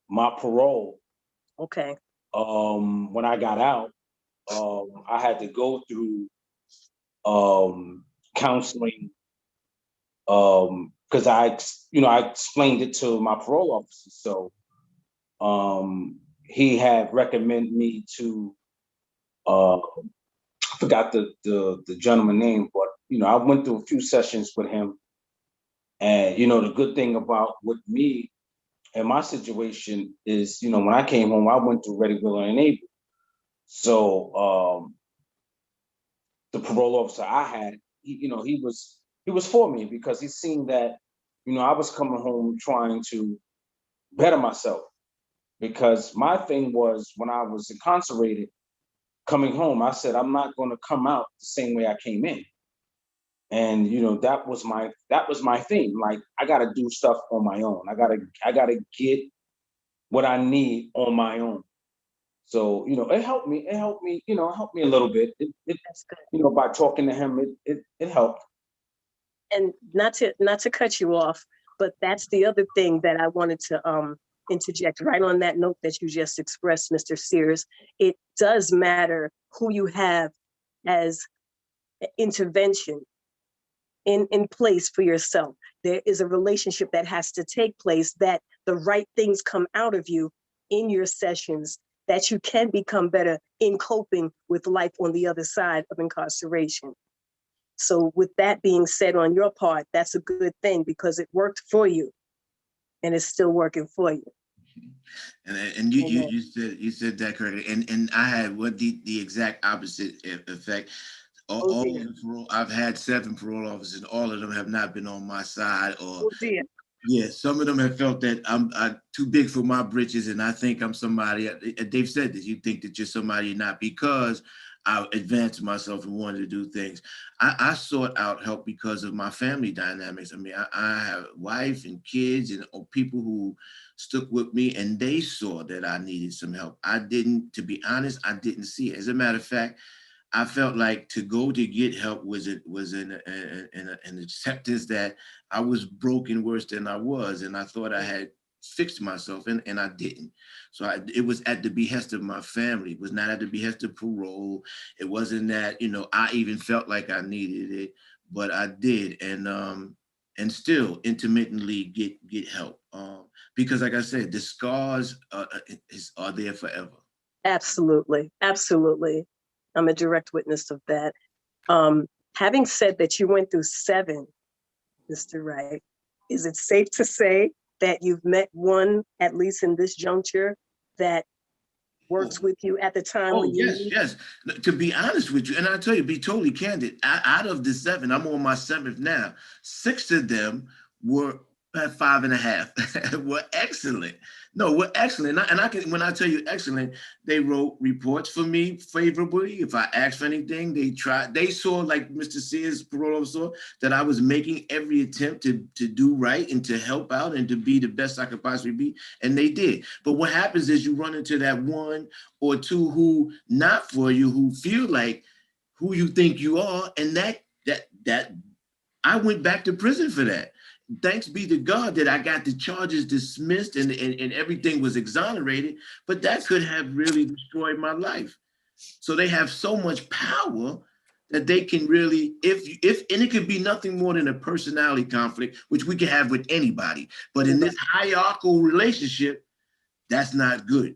my parole. Okay. When I got out, I had to go through counseling because I explained it to my parole officer. So he had recommended me to I forgot the gentleman name, but I went through a few sessions with him. And the good thing about with me and my situation is, when I came home, I went through Ready, Willing, and Able. So the parole officer I had, he was for me because he seen that, I was coming home trying to better myself. Because my thing was when I was incarcerated, coming home, I said, I'm not going to come out the same way I came in. And that was my thing. Like, I gotta do stuff on my own. I gotta get what I need on my own. So it helped me. It helped me a little bit. That's good. By talking to him, it helped. And not to cut you off, but that's the other thing that I wanted to interject right on that note that you just expressed, Mr. Sears. It does matter who you have as intervention in place for yourself. There is a relationship that has to take place, that the right things come out of you in your sessions, that you can become better in coping with life on the other side of incarceration. So with that being said on your part, that's a good thing because it worked for you and it's still working for you. And you said that correctly. And I had the exact opposite effect. I've had 7 parole officers, and all of them have not been on my side. Or yeah, some of them have felt that I'm too big for my britches, and I think I'm somebody. They've said that you think that you're somebody you're not because I advanced myself and wanted to do things. I sought out help because of my family dynamics. I mean, I have a wife and kids and people who stuck with me, and they saw that I needed some help. I didn't, to be honest, I didn't see it. As a matter of fact, I felt like to go to get help was an acceptance that I was broken worse than I was, and I thought I had fixed myself, and I didn't. So it was at the behest of my family. It was not at the behest of parole. It wasn't that I even felt like I needed it, but I did, and still intermittently get help because, like I said, the scars are there forever. Absolutely, absolutely. I'm a direct witness of that. Having said that, you went through 7, Mr. Wright, is it safe to say that you've met one, at least in this juncture, that works with you at the time? Yes. To be honest with you, and I'll tell you, be totally candid, out of the 7, I'm on my 7th now. 6 of them were at 5.5. Were excellent. No, we're excellent. And I can, when I tell you excellent, they wrote reports for me favorably. If I asked for anything, they saw, like Mr. Sears, parole officer, that I was making every attempt to do right and to help out and to be the best I could possibly be. And they did. But what happens is you run into that 1 or 2 who not for you, who feel like who you think you are. And that I went back to prison for that. Thanks be to God that I got the charges dismissed and everything was exonerated, but that could have really destroyed my life. So they have so much power that they can really, and it could be nothing more than a personality conflict, which we can have with anybody. But in this hierarchical relationship, that's not good.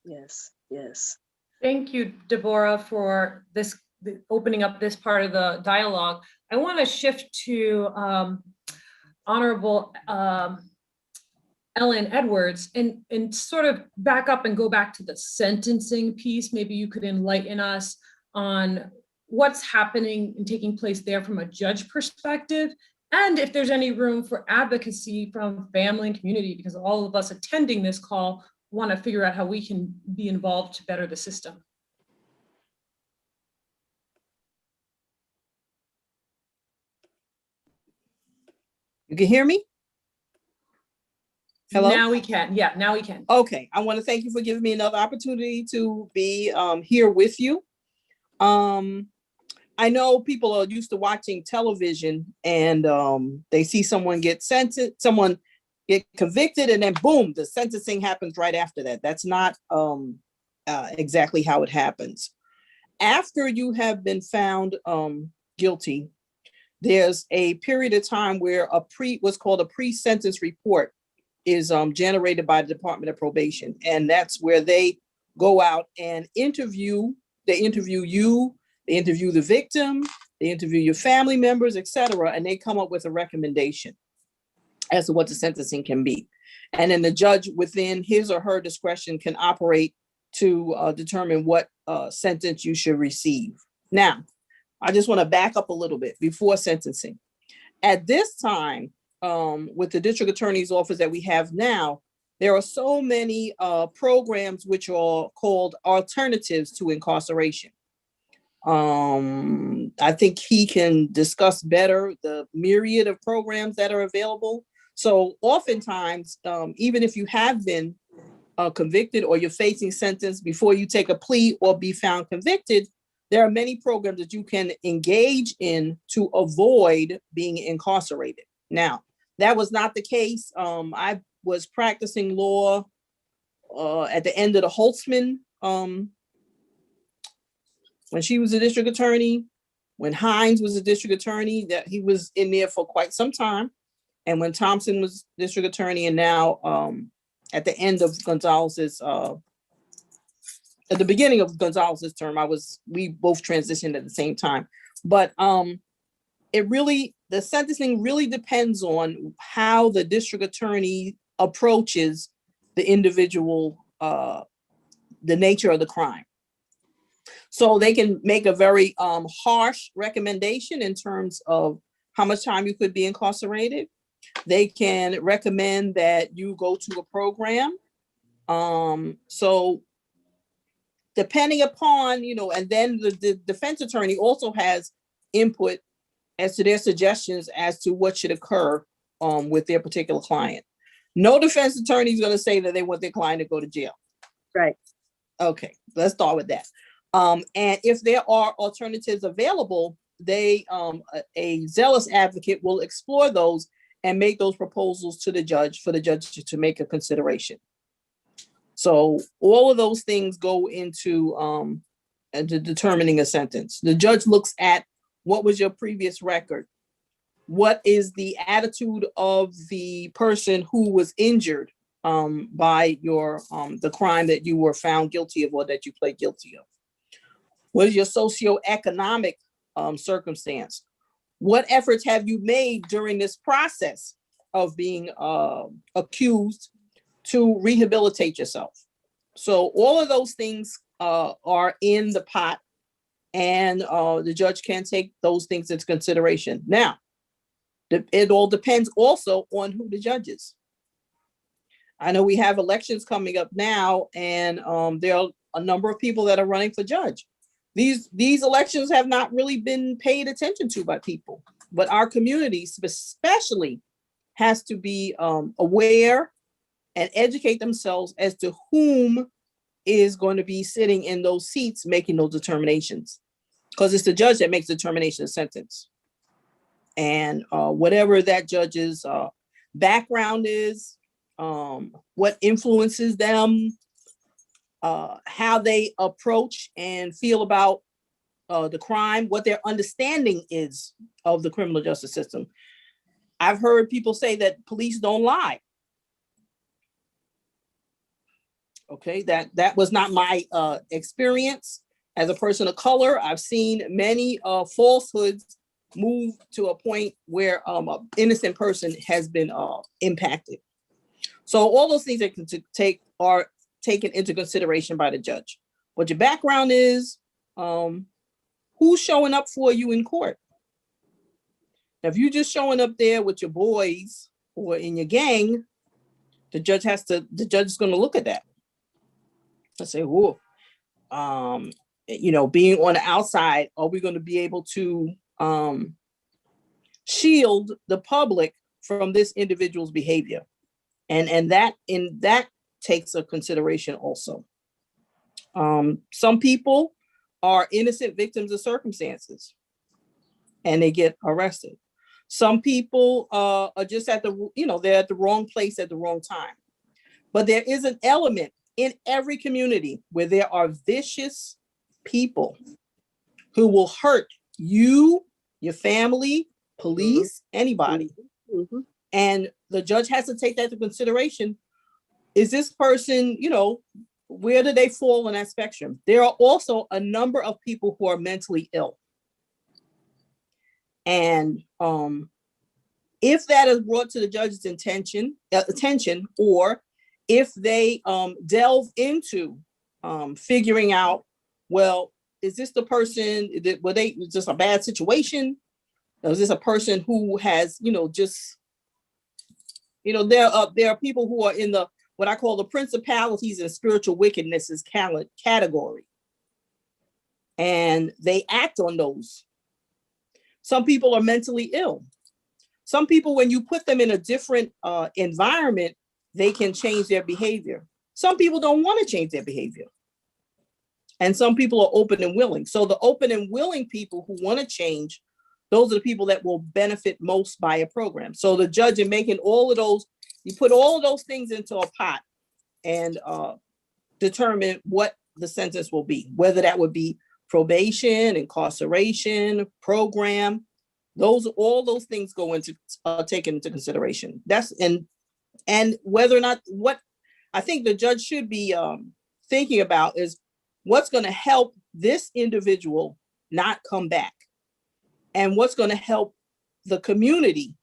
Yes. Thank you, Deborah, for opening up this part of the dialogue. I want to shift to Honorable Ellen Edwards, and sort of back up and go back to the sentencing piece. Maybe you could enlighten us on what's happening and taking place there from a judge perspective, and if there's any room for advocacy from family and community, because all of us attending this call want to figure out how we can be involved to better the system. You can hear me? Hello? Now we can. Yeah, now we can. Okay, I want to thank you for giving me another opportunity to be here with you. I know people are used to watching television and they see someone get sentenced, someone get convicted, and then boom, the sentencing happens right after that. That's not exactly how it happens. After you have been found guilty, there's a period of time where what's called a pre-sentence report is generated by the Department of Probation. And that's where they go out and interview you, they interview the victim, they interview your family members, etc., and they come up with a recommendation as to what the sentencing can be. And then the judge, within his or her discretion, can operate to determine what sentence you should receive. Now, I just want to back up a little bit before sentencing. At this time, with the district attorney's office that we have now, there are so many programs which are called alternatives to incarceration. I think he can discuss better the myriad of programs that are available. So oftentimes, even if you have been convicted or you're facing sentence before you take a plea or be found convicted, there are many programs that you can engage in to avoid being incarcerated. Now, that was not the case. I was practicing law at the end of the Holtzman, when she was a district attorney, when Hines was a district attorney, that he was in there for quite some time. And when Thompson was district attorney, and now at the end of Gonzalez's, at the beginning of Gonzalez's term, we both transitioned at the same time. But the sentencing really depends on how the district attorney approaches the individual, the nature of the crime. So they can make a very harsh recommendation in terms of how much time you could be incarcerated. They can recommend that you go to a program. So depending upon, and then the defense attorney also has input as to their suggestions as to what should occur with their particular client. No defense attorney is going to say that they want their client to go to jail. Right. Okay, let's start with that. And if there are alternatives available, a zealous advocate will explore those and make those proposals to the judge for the judge to make a consideration. So all of those things go into determining a sentence. The judge looks at what was your previous record? What is the attitude of the person who was injured by the crime that you were found guilty of or that you pled guilty of? What is your socioeconomic circumstance? What efforts have you made during this process of being accused to rehabilitate yourself? So all of those things are in the pot, and the judge can take those things into consideration. Now, it all depends also on who the judge is. I know we have elections coming up now, and there are a number of people that are running for judge. These elections have not really been paid attention to by people, but our community especially has to be aware and educate themselves as to whom is going to be sitting in those seats making those determinations, because it's the judge that makes the determination of sentence. And whatever that judge's background is, what influences them, how they approach and feel about the crime, what their understanding is of the criminal justice system. I've heard people say that police don't lie. Okay, that was not my experience as a person of color. I've seen many falsehoods move to a point where an innocent person has been impacted. So all those things that are taken into consideration by the judge. What your background is, who's showing up for you in court. Now, if you're just showing up there with your boys or in your gang, the judge is going to look at that and say, "Whoa, being on the outside, are we going to be able to shield the public from this individual's behavior?" And that takes a consideration also. Some people are innocent victims of circumstances and they get arrested. Some people are just they're at the wrong place at the wrong time. But there is an element in every community where there are vicious people who will hurt you, your family, police, anybody. Mm-hmm. And the judge has to take that into consideration. Is this person, where do they fall on that spectrum? There are also a number of people who are mentally ill. And if that is brought to the judge's attention, or if they delve into figuring out, well, is this the person that were they just a bad situation? Or is this a person who has, there are people who are in what I call the principalities and spiritual wickednesses category. And they act on those. Some people are mentally ill. Some people, when you put them in a different environment, they can change their behavior. Some people don't want to change their behavior. And some people are open and willing. So the open and willing people who want to change, those are the people that will benefit most by a program. So the judge, in making all of those, you put all of those things into a pot and determine what the sentence will be, whether that would be probation, incarceration, program. All those things go into taken into consideration. And whether or not, what I think the judge should be thinking about is what's going to help this individual not come back, and what's going to help the community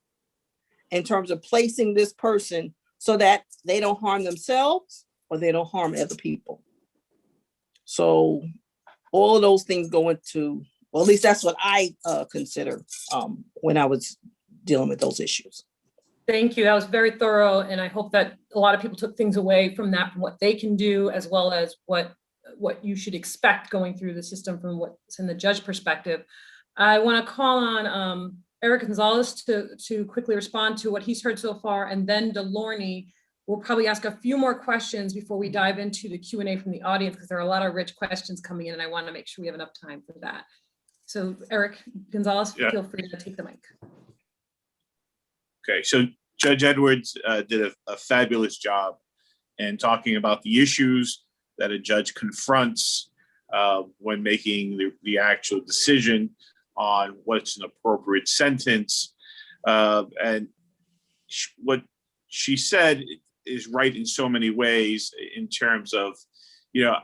in terms of placing this person so that they don't harm themselves or they don't harm other people. So all of those things go into, well, at least that's what I consider when I was dealing with those issues. Thank you. That was very thorough. And I hope that a lot of people took things away from that, from what they can do, as well as what you should expect going through the system from what's in the judge perspective. I want to call on Eric Gonzalez to quickly respond to what he's heard so far. And then DeLorney will probably ask a few more questions before we dive into the Q&A from the audience, because there are a lot of rich questions coming in and I want to make sure we have enough time for that. So Eric Gonzalez, Feel free to take the mic. Okay, so Judge Edwards did a fabulous job in talking about the issues that a judge confronts when making the actual decision on what's an appropriate sentence. And what she said is right in so many ways in terms of,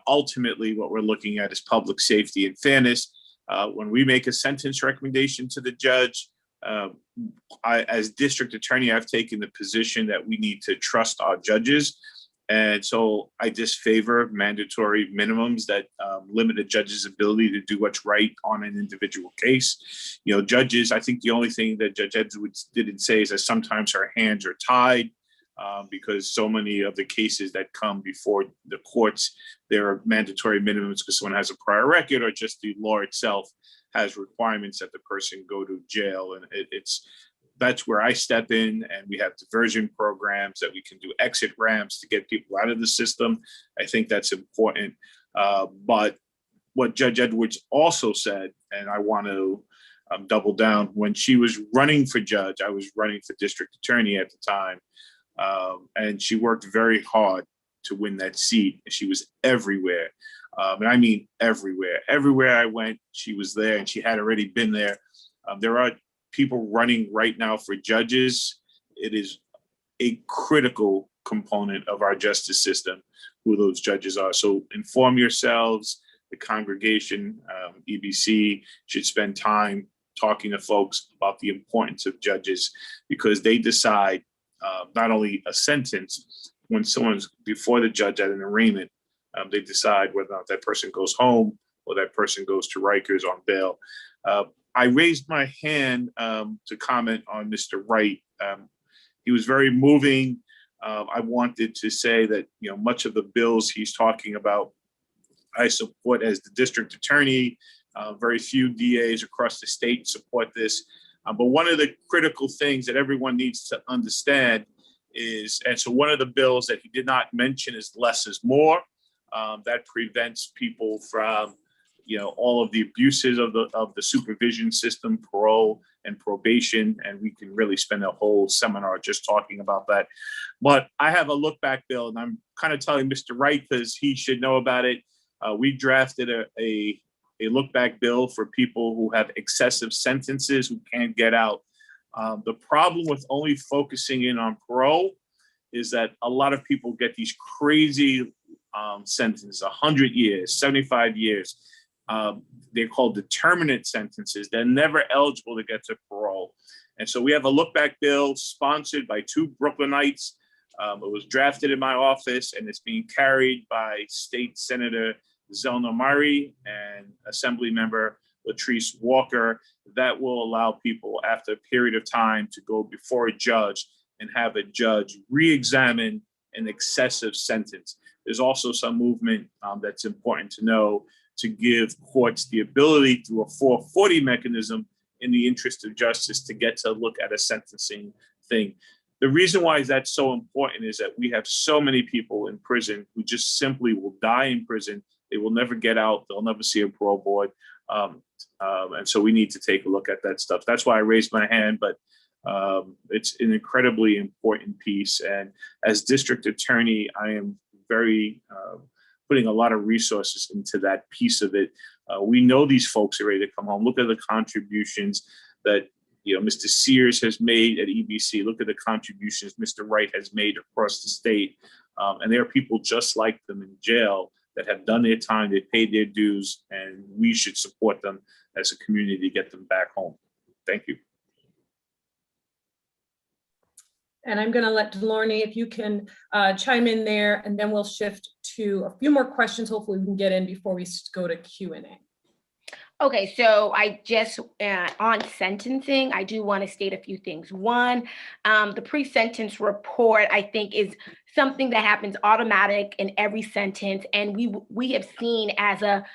ultimately what we're looking at is public safety and fairness. When we make a sentence recommendation to the judge, as district attorney, I've taken the position that we need to trust our judges. And so I disfavor mandatory minimums that limit a judge's ability to do what's right on an individual case. Judges, I think the only thing that Judge Edwards didn't say is that sometimes her hands are tied because so many of the cases that come before the courts, there are mandatory minimums because someone has a prior record, or just the law itself has requirements that the person go to jail. And that's where I step in, and we have diversion programs that we can do exit ramps to get people out of the system. I think that's important. But what Judge Edwards also said, and I want to double down, when she was running for judge, I was running for district attorney at the time, and she worked very hard to win that seat. She was everywhere. And I mean everywhere. Everywhere I went, she was there, and she had already been there. There are people running right now for judges. It is a critical component of our justice system, who those judges are. So inform yourselves. The congregation, EBC, should spend time talking to folks about the importance of judges, because they decide not only a sentence, when someone's before the judge at an arraignment, they decide whether or not that person goes home or that person goes to Rikers on bail. I raised my hand to comment on Mr. Wright. He was very moving. I wanted to say that, you know, much of the bills he's talking about, I support as the district attorney. Very few DAs across the state support this. But one of the critical things that everyone needs to understand is, and so one of the bills that he did not mention is less is more. That prevents people from, you know, all of the abuses of the supervision system, parole and probation, and we can really spend a whole seminar just talking about that. But I have a look back bill, and I'm kind of telling Mr. Wright because he should know about it. We drafted a look back bill for people who have excessive sentences who can't get out. The problem with only focusing in on parole is that a lot of people get these crazy sentences, 100 years, 75 years. They're called determinate sentences. They're never eligible to get to parole. And so we have a look back bill sponsored by two Brooklynites. It was drafted in my office and it's being carried by State Senator Zelna Murray and Assembly Member Latrice Walker. That will allow people after a period of time to go before a judge and have a judge re-examine an excessive sentence. There's also some movement that's important to know to give courts the ability through a 440 mechanism in the interest of justice to get to look at a sentencing thing. The reason why that's so important is that we have so many people in prison who just simply will die in prison. They will never get out. They'll never see a parole board. And so we need to take a look at that stuff. That's why I raised my hand, but it's an incredibly important piece. And as district attorney, I am very putting a lot of resources into that piece of it. We know these folks are ready to come home. Look at the contributions that, you know, Mr. Sears has made at EBC. Look at the contributions Mr. Wright has made across the state. And there are people just like them in jail that have done their time, they paid their dues, and we should support them as a community to get them back home. Thank you. And I'm going to let Delorney, if you can chime in there, and then we'll shift to a few more questions. Hopefully we can get in before we go to Q&A. Okay, so I just, on sentencing, I do want to state a few things. One, the pre-sentence report, I think, is something that happens automatic in every sentence. And we have seen as a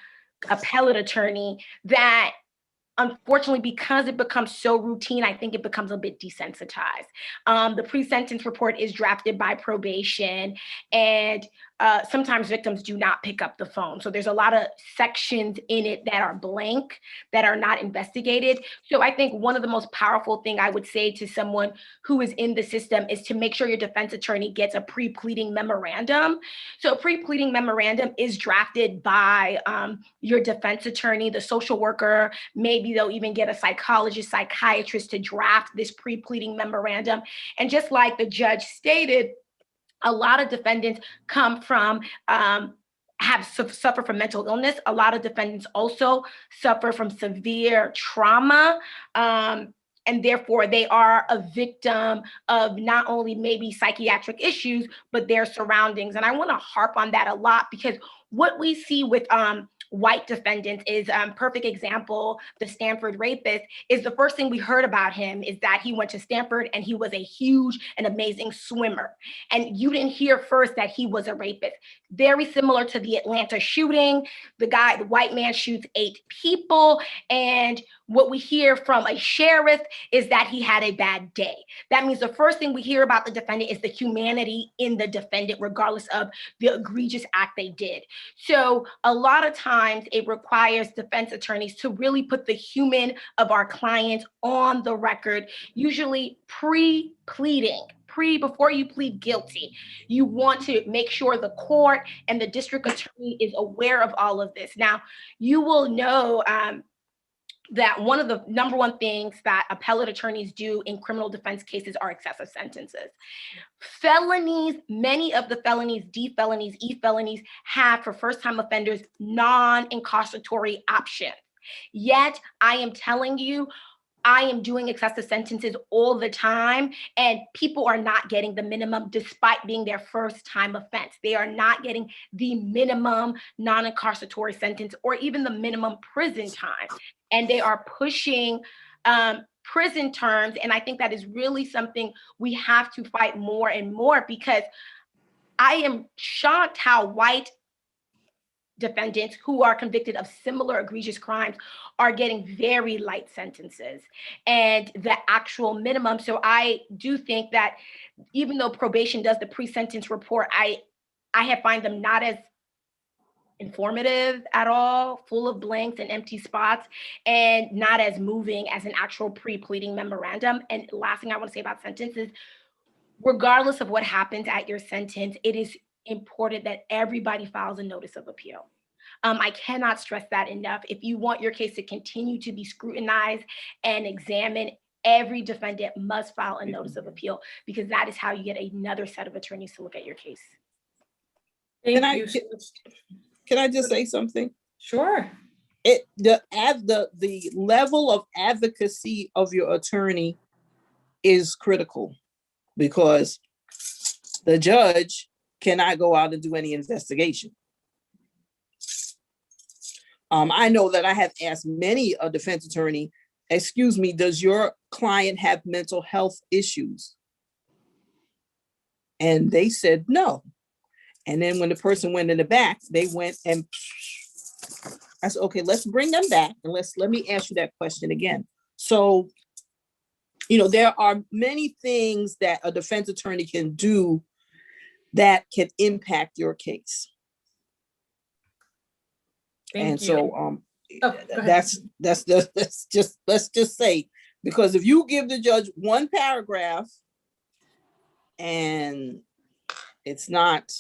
appellate attorney that unfortunately, because it becomes so routine, I think it becomes a bit desensitized. The pre-sentence report is drafted by probation, and sometimes victims do not pick up the phone. So there's a lot of sections in it that are blank, that are not investigated. So I think one of the most powerful thing I would say to someone who is in the system is to make sure your defense attorney gets a pre-pleading memorandum. So a pre-pleading memorandum is drafted by your defense attorney, the social worker. Maybe they'll even get a psychologist, psychiatrist to draft this pre-pleading memorandum. And just like the judge stated, a lot of defendants come from, suffer from mental illness. A lot of defendants also suffer from severe trauma. And therefore, they are a victim of not only maybe psychiatric issues, but their surroundings. And I want to harp on that a lot, because what we see with white defendants is a perfect example. The Stanford rapist is the first thing we heard about him is that he went to Stanford and he was a huge and amazing swimmer. And you didn't hear first that he was a rapist. Very similar to the Atlanta shooting. The white man shoots 8 people. And what we hear from a sheriff is that he had a bad day. That means the first thing we hear about the defendant is the humanity in the defendant, regardless of the egregious act they did. So a lot of times it requires defense attorneys to really put the human of our clients on the record, usually pre-pleading. Before you plead guilty, you want to make sure the court and the district attorney is aware of all of this. Now, you will know that one of the number one things that appellate attorneys do in criminal defense cases are excessive sentences. Felonies, many of the felonies, D felonies, E felonies, have for first-time offenders non-incarceratory options. Yet, I am telling you, I am doing excessive sentences all the time, and people are not getting the minimum despite being their first time offense. They are not getting the minimum non-incarceratory sentence or even the minimum prison time. And they are pushing prison terms. And I think that is really something we have to fight more and more, because I am shocked how white defendants who are convicted of similar egregious crimes are getting very light sentences and the actual minimum. So I do think that even though probation does the pre-sentence report, I have find them not as informative at all, full of blanks and empty spots, and not as moving as an actual pre-pleading memorandum. And last thing I want to say about sentences, regardless of what happens at your sentence, it is important that everybody files a notice of appeal. I cannot stress that enough. If you want your case to continue to be scrutinized and examined, every defendant must file a notice of appeal, because that is how you get another set of attorneys to look at your case. Thank Can you. Can I just say something? Sure. The level of advocacy of your attorney is critical, because the judge cannot go out and do any investigation. I know that I have asked many a defense attorney, excuse me, does your client have mental health issues? And they said no. And then when the person went in the back, they went and I said, okay, let's bring them back and let me ask you that question again. So, there are many things that a defense attorney can do that can impact your case. Thank you. So Oh, go ahead. let's just say, because if you give the judge one paragraph and it's not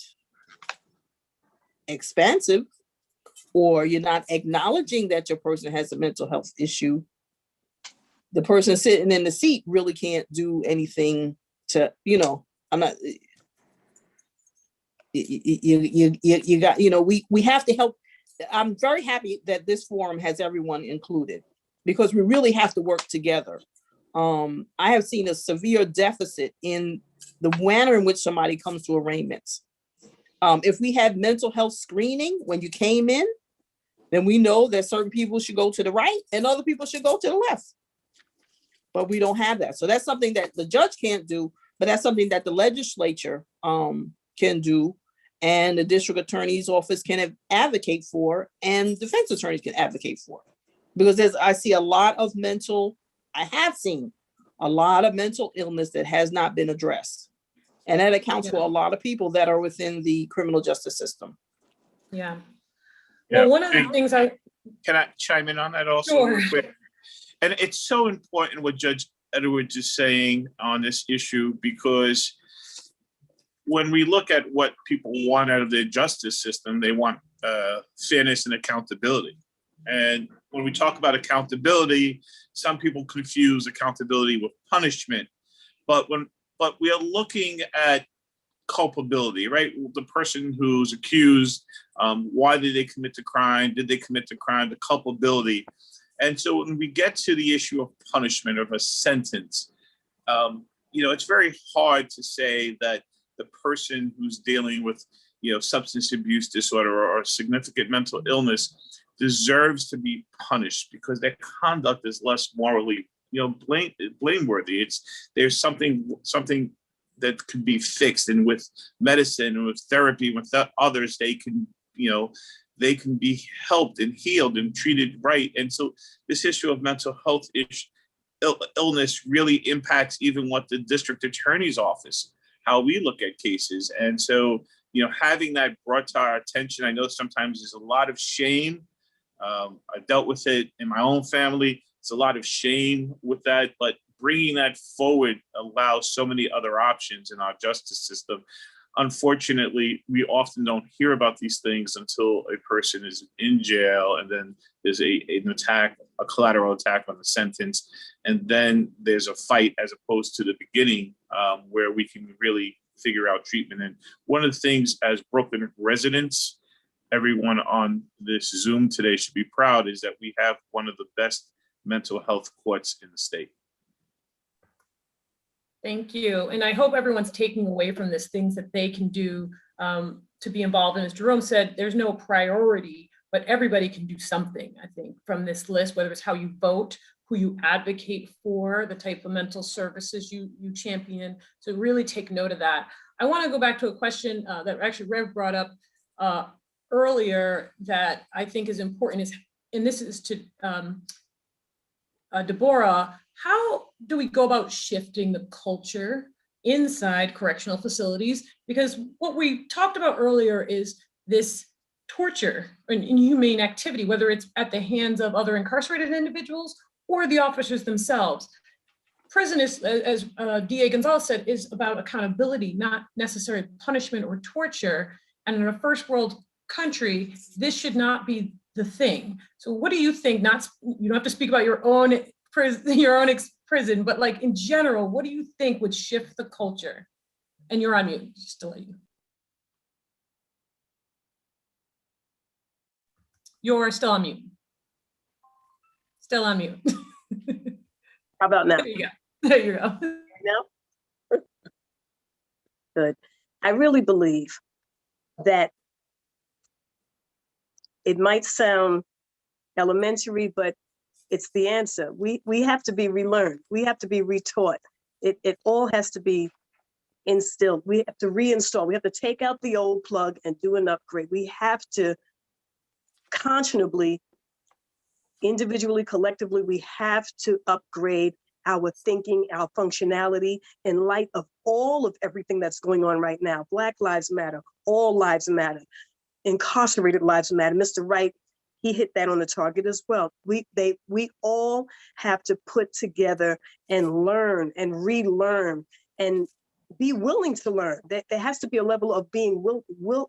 expansive, or you're not acknowledging that your person has a mental health issue, the person sitting in the seat really can't do anything to, I'm not, you got, we have to help. I'm very happy that this forum has everyone included, because we really have to work together. I have seen a severe deficit in the manner in which somebody comes to arraignments. If we had mental health screening when you came in, then we know that certain people should go to the right and other people should go to the left. But we don't have that. So that's something that the judge can't do, but that's something that the legislature can do, and the district attorney's office can advocate for, and defense attorneys can advocate for. Because I have seen a lot of mental illness that has not been addressed. And that accounts for a lot of people that are within the criminal justice system. Yeah. Yeah. Well, one of the things Can I chime in on that also? Sure. Real quick? And it's so important what Judge Edwards is saying on this issue, because when we look at what people want out of the justice system, they want fairness and accountability. And when we talk about accountability, some people confuse accountability with punishment. But we are looking at culpability, right? The person who's accused, why did they commit the crime? Did they commit the crime? The culpability. And so when we get to the issue of punishment, of a sentence, it's very hard to say that the person who's dealing with, substance abuse disorder or significant mental illness deserves to be punished because their conduct is less morally, blameworthy. There's something that can be fixed, and with medicine and with therapy and with others, they can be helped and healed and treated right. And so this issue of mental health illness really impacts even what the district attorney's office, how we look at cases. And so, having that brought to our attention, I know sometimes there's a lot of shame. I dealt with it in my own family. It's a lot of shame with that, but bringing that forward allows so many other options in our justice system. Unfortunately, we often don't hear about these things until a person is in jail, and then there's an attack, a collateral attack on the sentence, and then there's a fight as opposed to the beginning, where we can really figure out treatment. And one of the things as Brooklyn residents, everyone on this Zoom today should be proud, is that we have one of the best mental health courts in the state. Thank you. And I hope everyone's taking away from this things that they can do to be involved. And as Jerome said, there's no priority, but everybody can do something, I think, from this list, whether it's how you vote, who you advocate for, the type of mental services you champion. So really take note of that. I want to go back to a question that actually Rev brought up earlier that I think is important, and this is to Deborah. How do we go about shifting the culture inside correctional facilities? Because what we talked about earlier is this torture and inhumane activity, whether it's at the hands of other incarcerated individuals or the officers themselves. Prison is, as DA Gonzalez said, is about accountability, not necessarily punishment or torture. And in a first world country, this should not be the thing. So what do you think? You don't have to speak about your own prison, but like in general, what do you think would shift the culture? And you're on mute, just to let you. You're still on mute. Still on mute. How about now? There you go. There you go. Now? Good. I really believe that it might sound elementary, but it's the answer. We have to be relearned. We have to be retaught. It all has to be instilled. We have to reinstall. We have to take out the old plug and do an upgrade. We have to conscionably, individually, collectively, we have to upgrade our thinking, our functionality in light of everything that's going on right now. Black lives matter. All lives matter. Incarcerated lives matter. Mr. Wright, he hit that on the target as well. We all have to put together and learn and relearn and be willing to learn. There has to be a level of being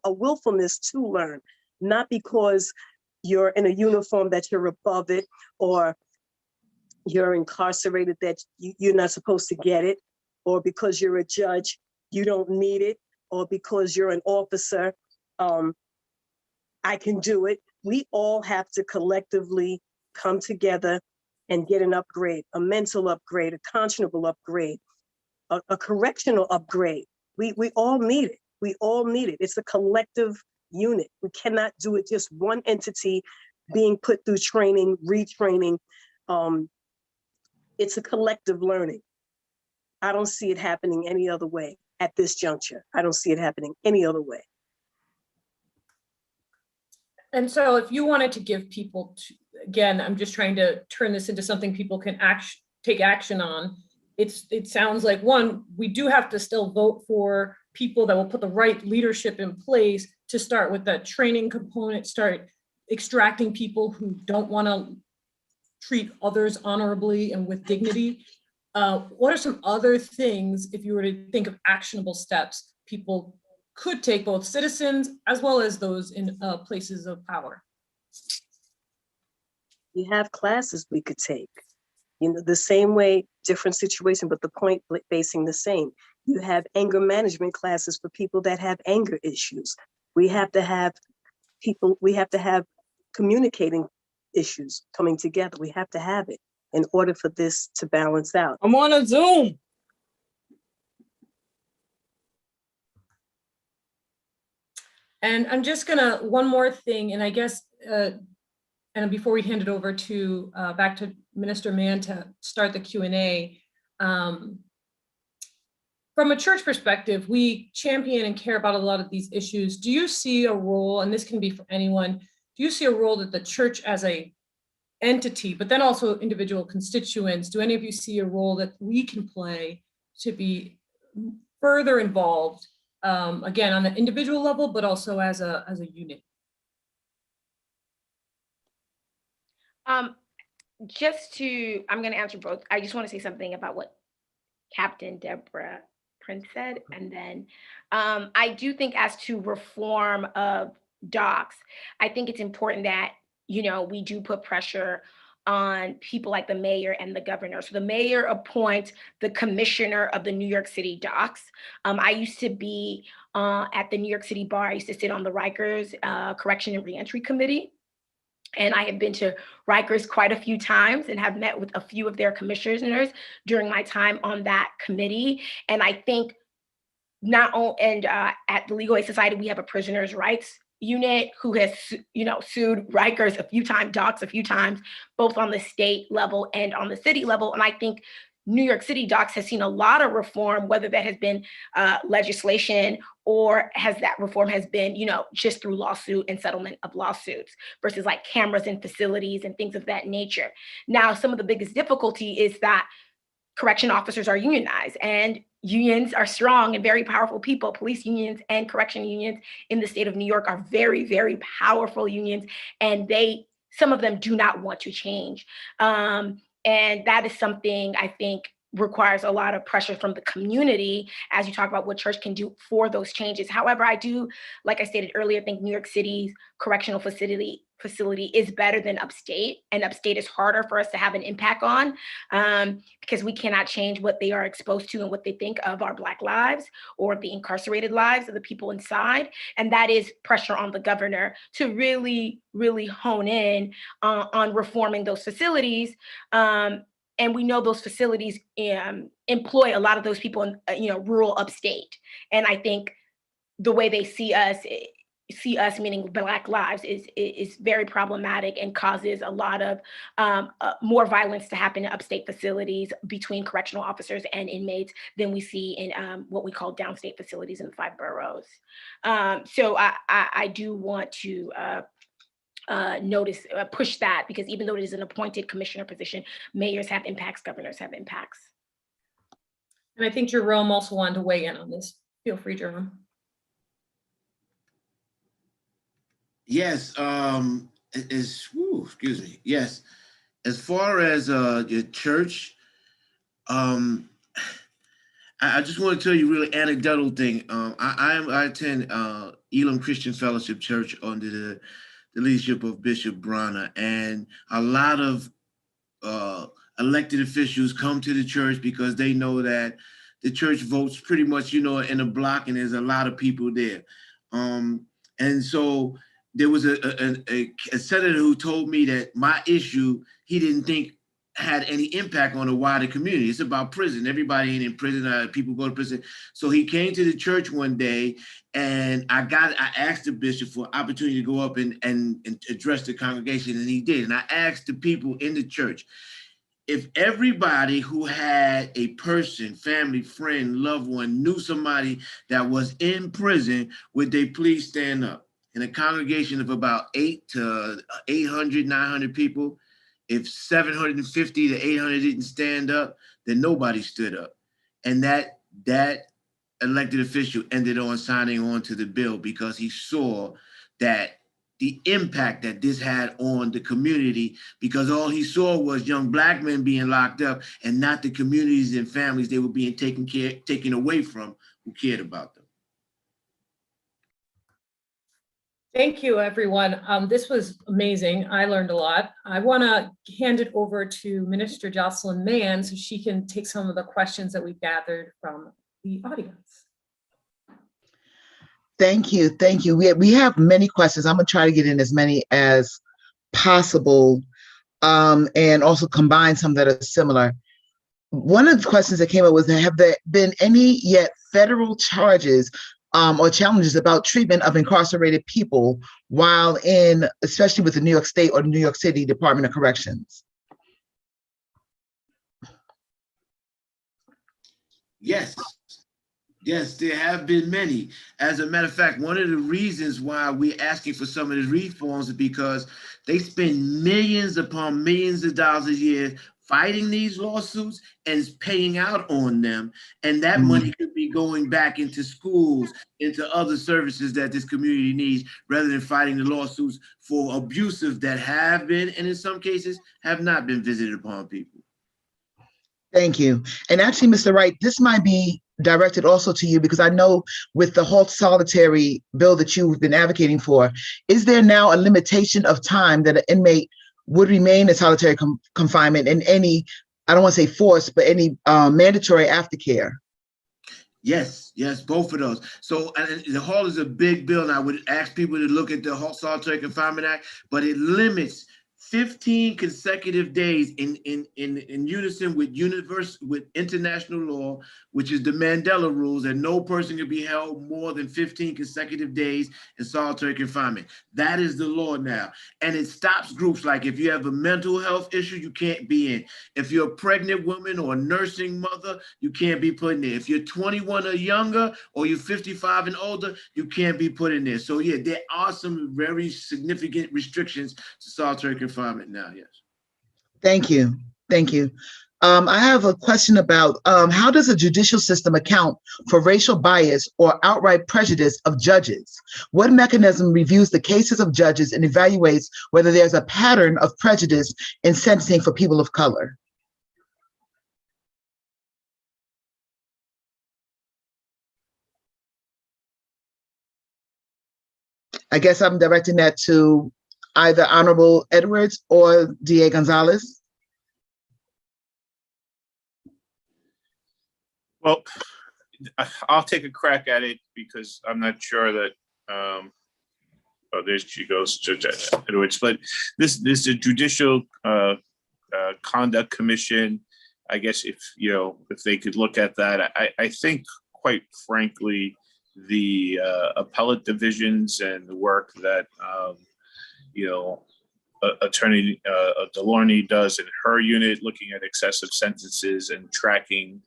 a willfulness to learn, not because you're in a uniform that you're above it, or you're incarcerated that you're not supposed to get it, or because you're a judge, you don't need it, or because you're an officer, I can do it. We all have to collectively come together and get an upgrade, a mental upgrade, a conscionable upgrade, a correctional upgrade. We all need it. We all need it. It's a collective unit. We cannot do it just one entity being put through training, retraining. It's a collective learning. I don't see it happening any other way at this juncture. I don't see it happening any other way. And so if you wanted to give people, again, I'm just trying to turn this into something people can take action on. It sounds like, one, we do have to still vote for people that will put the right leadership in place to start with that training component, start extracting people who don't want to treat others honorably and with dignity. What are some other things, if you were to think of actionable steps, people could take, both citizens as well as those in places of power? We have classes we could take, the same way, different situation, but the point facing the same. You have anger management classes for people that have anger issues. We have to have communicating issues coming together. We have to have it in order for this to balance out. I'm on a Zoom. And I'm just gonna, one more thing, and I guess, and before we hand it over to, back to Minister Mann to start the Q&A, from a church perspective, we champion and care about a lot of these issues. Do you see a role, and this can be for anyone, do you see a role that the church as a entity, but then also individual constituents, do any of you see a role that we can play to be further involved, again, on the individual level, but also as a unit? I'm going to answer both. I just want to say something about what Captain Deborah Prince said. And then I do think, as to reform of docs, I think it's important that, we do put pressure on people like the mayor and the governor. So the mayor appoints the commissioner of the New York City docks. I used to be at the New York City Bar. I used to sit on the Rikers Correction and Reentry Committee. And I have been to Rikers quite a few times and have met with a few of their commissioners during my time on that committee. And I think not only, and at the Legal Aid Society, we have a prisoners' rights unit who has, sued Rikers a few times, docs a few times, both on the state level and on the city level. And I think New York City docs has seen a lot of reform, whether that has been legislation or that reform has been, just through lawsuit and settlement of lawsuits versus like cameras in facilities and things of that nature. Now, some of the biggest difficulty is that correction officers are unionized, and unions are strong and very powerful people. Police unions and correction unions in the state of New York are very, very powerful unions, and some of them do not want to change. And that is something I think requires a lot of pressure from the community as you talk about what church can do for those changes. However, I do, like I stated earlier, think New York City's correctional facility is better than upstate, and upstate is harder for us to have an impact on because we cannot change what they are exposed to and what they think of our Black lives or the incarcerated lives of the people inside. And that is pressure on the governor to really, really hone in on reforming those facilities. And we know those facilities employ a lot of those people in rural upstate. And I think the way they see us meaning Black lives is very problematic and causes a lot of more violence to happen in upstate facilities between correctional officers and inmates than we see in what we call downstate facilities in the 5 boroughs. So I do want to push that, because even though it is an appointed commissioner position, mayors have impacts, governors have impacts. And I think Jerome also wanted to weigh in on this. Feel free, Jerome. Yes, excuse me. Yes, as far as your church, I just want to tell you a really anecdotal thing. I attend Elam Christian Fellowship Church under the leadership of Bishop Bronner, and a lot of elected officials come to the church because they know that the church votes pretty much, in a block, and there's a lot of people there. And so there was a senator who told me that my issue, he didn't think had any impact on the wider community. It's about prison. Everybody ain't in prison. People go to prison. So he came to the church one day, and I asked the bishop for an opportunity to go up and address the congregation, and he did. And I asked the people in the church, if everybody who had a person, family, friend, loved one, knew somebody that was in prison, would they please stand up? In a congregation of about 800 to 800, 900 people, if 750 to 800 didn't stand up, then nobody stood up. And that elected official ended on signing on to the bill because he saw that the impact that this had on the community, because all he saw was young Black men being locked up and not the communities and families they were being taken away from who cared about them. Thank you, everyone. This was amazing. I learned a lot. I want to hand it over to Minister Jocelyn Mann so she can take some of the questions that we gathered from the audience. Thank you. Thank you. We have many questions. I'm going to try to get in as many as possible and also combine some that are similar. One of the questions that came up was, have there been any yet federal charges or challenges about treatment of incarcerated people while in, especially with the New York State or New York City Department of Corrections? Yes, there have been many. As a matter of fact, one of the reasons why we're asking for some of these reforms is because they spend millions upon millions of dollars a year fighting these lawsuits and paying out on them. And that money could be going back into schools, into other services that this community needs, rather than fighting the lawsuits for abusive that have been, and in some cases, have not been visited upon people. Thank you. And actually, Mr. Wright, this might be directed also to you, because I know with the halt solitary bill that you've been advocating for, is there now a limitation of time that an inmate would remain in solitary confinement in any, I don't want to say forced, but any mandatory aftercare? Yes, both of those. So the Hall is a big bill, and I would ask people to look at the Solitary Confinement Act, but it limits 15 consecutive days in unison with international law, which is the Mandela rules, and no person can be held more than 15 consecutive days in solitary confinement. That is the law now. And it stops groups like if you have a mental health issue, you can't be in. If you're a pregnant woman or a nursing mother, you can't be put in there. If you're 21 or younger, or you're 55 and older, you can't be put in there. So yeah, there are some very significant restrictions to solitary confinement now, yes. Thank you. Thank you. I have a question about how does the judicial system account for racial bias or outright prejudice of judges? What mechanism reviews the cases of judges and evaluates whether there's a pattern of prejudice in sentencing for people of color? I guess I'm directing that to either Honorable Edwards or DA Gonzalez. Well, I'll take a crack at it because I'm not sure that, oh, there she goes, Judge Edwards. But this is a Judicial Conduct Commission. I guess if they could look at that, I think, quite frankly, the appellate divisions and the work that Attorney Delorney does in her unit, looking at excessive sentences and tracking,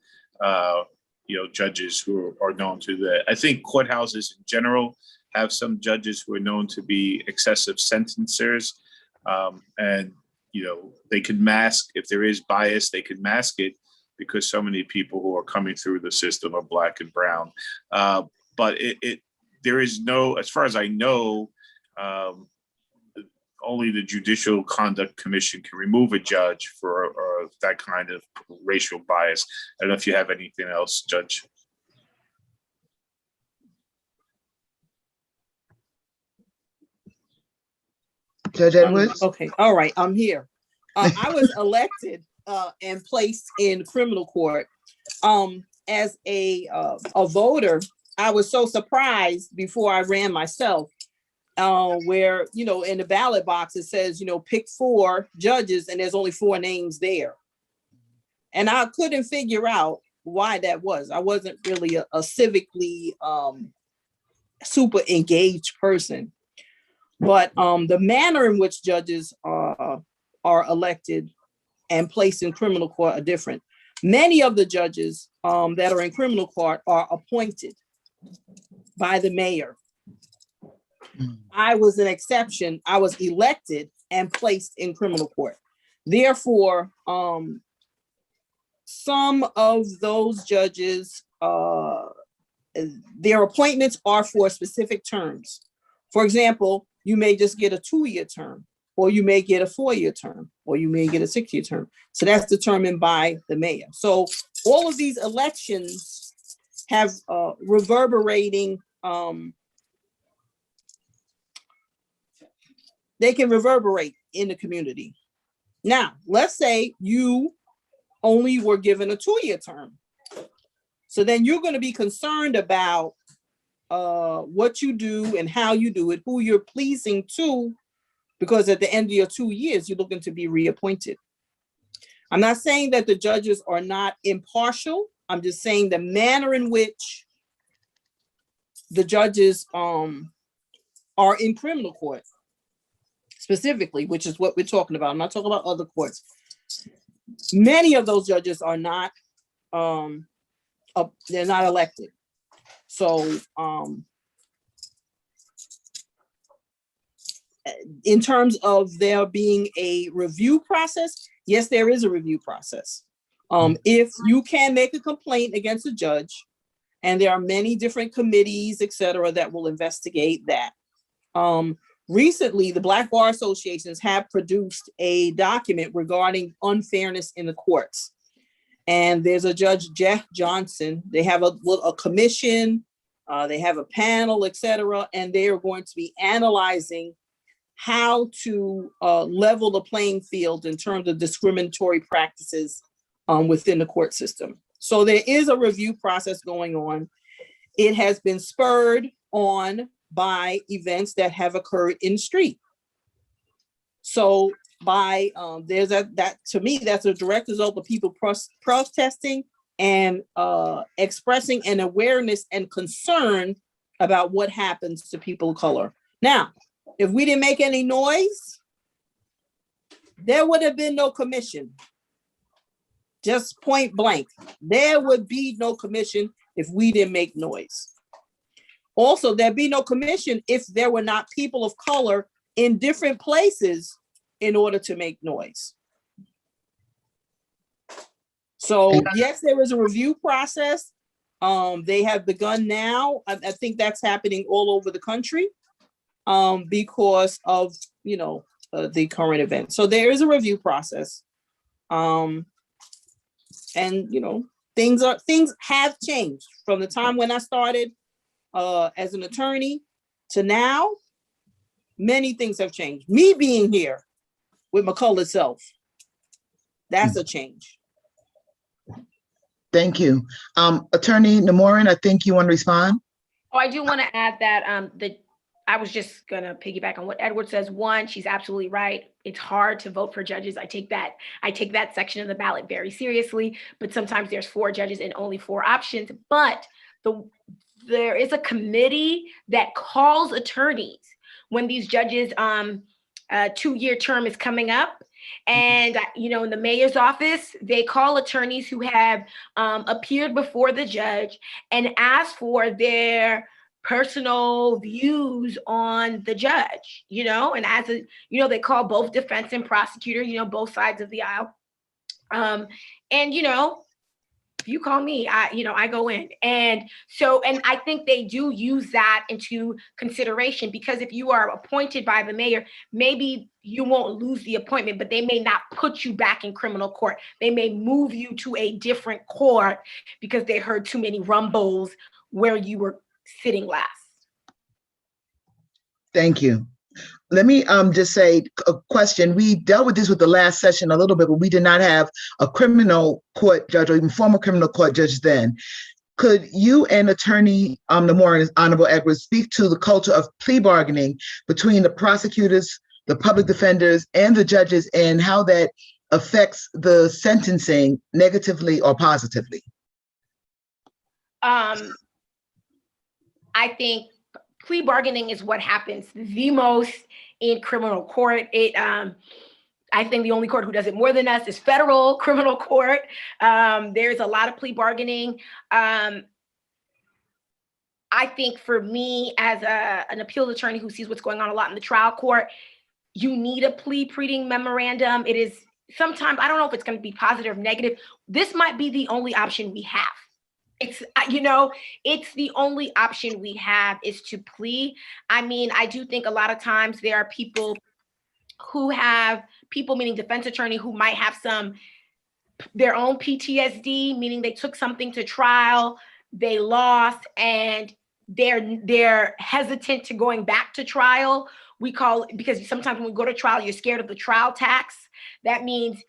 judges who are known to that. I think courthouses in general have some judges who are known to be excessive sentencers, and they could mask if there is bias. They could mask it because so many people who are coming through the system are Black and brown. But there is no, as far as I know, only the Judicial Conduct Commission can remove a judge for that kind of racial bias. I don't know if you have anything else, Judge. Judge Edwards? Okay, all right, I'm here. I was elected and placed in criminal court. As a voter, I was so surprised before I ran myself, where, in the ballot box, it says, pick 4 judges and there's only 4 names there. And I couldn't figure out why that was. I wasn't really a civically super engaged person. But the manner in which judges are elected and placed in criminal court are different. Many of the judges that are in criminal court are appointed by the mayor. I was an exception. I was elected and placed in criminal court. Therefore, some of those judges, their appointments are for specific terms. For example, you may just get a 2-year term, or you may get a 4-year term, or you may get a 6-year term. So that's determined by the mayor. So all of these elections have reverberating, they can reverberate in the community. Now, let's say you only were given a 2-year term. So then you're going to be concerned about what you do and how you do it, who you're pleasing to, because at the end of your 2 years, you're looking to be reappointed. I'm not saying that the judges are not impartial. I'm just saying the manner in which the judges are in criminal court specifically, which is what we're talking about. I'm not talking about other courts. Many of those judges are not, they're not elected. So in terms of there being a review process, yes, there is a review process. If you can make a complaint against a judge, and there are many different committees, et cetera, that will investigate that. Recently, the Black Bar Associations have produced a document regarding unfairness in the courts. And there's a Judge Jeff Johnson. They have a commission, they have a panel, et cetera, and they are going to be analyzing how to level the playing field in terms of discriminatory practices within the court system. So there is a review process going on. It has been spurred on by events that have occurred in the street. So by there's that to me, that's a direct result of people protesting and expressing an awareness and concern about what happens to people of color. Now, if we didn't make any noise, there would have been no commission. Just point blank, there would be no commission if we didn't make noise. Also, there'd be no commission if there were not people of color in different places in order to make noise. So yes, there is a review process. They have begun now. I think that's happening all over the country because of, the current event. So there is a review process. And, things have changed from the time when I started as an attorney to now. Many things have changed. Me being here with McCullough itself, that's a change. Thank you. Attorney Namorin, I think you want to respond? Oh, I do want to add that I was just going to piggyback on what Edward says. One, she's absolutely right. It's hard to vote for judges. I take that section of the ballot very seriously, but sometimes there's 4 judges and only 4 options. But there is a committee that calls attorneys when these judges' 2-year term is coming up. And, in the mayor's office, they call attorneys who have appeared before the judge and ask for their personal views on the judge, and they call both defense and prosecutor, both sides of the aisle. If you call me, I go in. And I think they do use that into consideration, because if you are appointed by the mayor, maybe you won't lose the appointment, but they may not put you back in criminal court. They may move you to a different court because they heard too many rumbles where you were sitting last. Thank you. Let me just say a question. We dealt with this with the last session a little bit, but we did not have a criminal court judge or even former criminal court judge then. Could you and Attorney Namorin, Honorable Edwards, speak to the culture of plea bargaining between the prosecutors, the public defenders, and the judges, and how that affects the sentencing negatively or positively? I think plea bargaining is what happens the most in criminal court. I think the only court who does it more than us is federal criminal court. There's a lot of plea bargaining. I think for me, as an appeals attorney who sees what's going on a lot in the trial court, you need a plea pleading memorandum. It is sometimes, I don't know if it's going to be positive or negative. This might be the only option we have. It's the only option we have is to plea. I mean, I do think a lot of times there are people meaning defense attorney, who might have their own PTSD, meaning they took something to trial, they lost, and they're hesitant to going back to trial. Because sometimes when we go to trial, you're scared of the trial tax. That means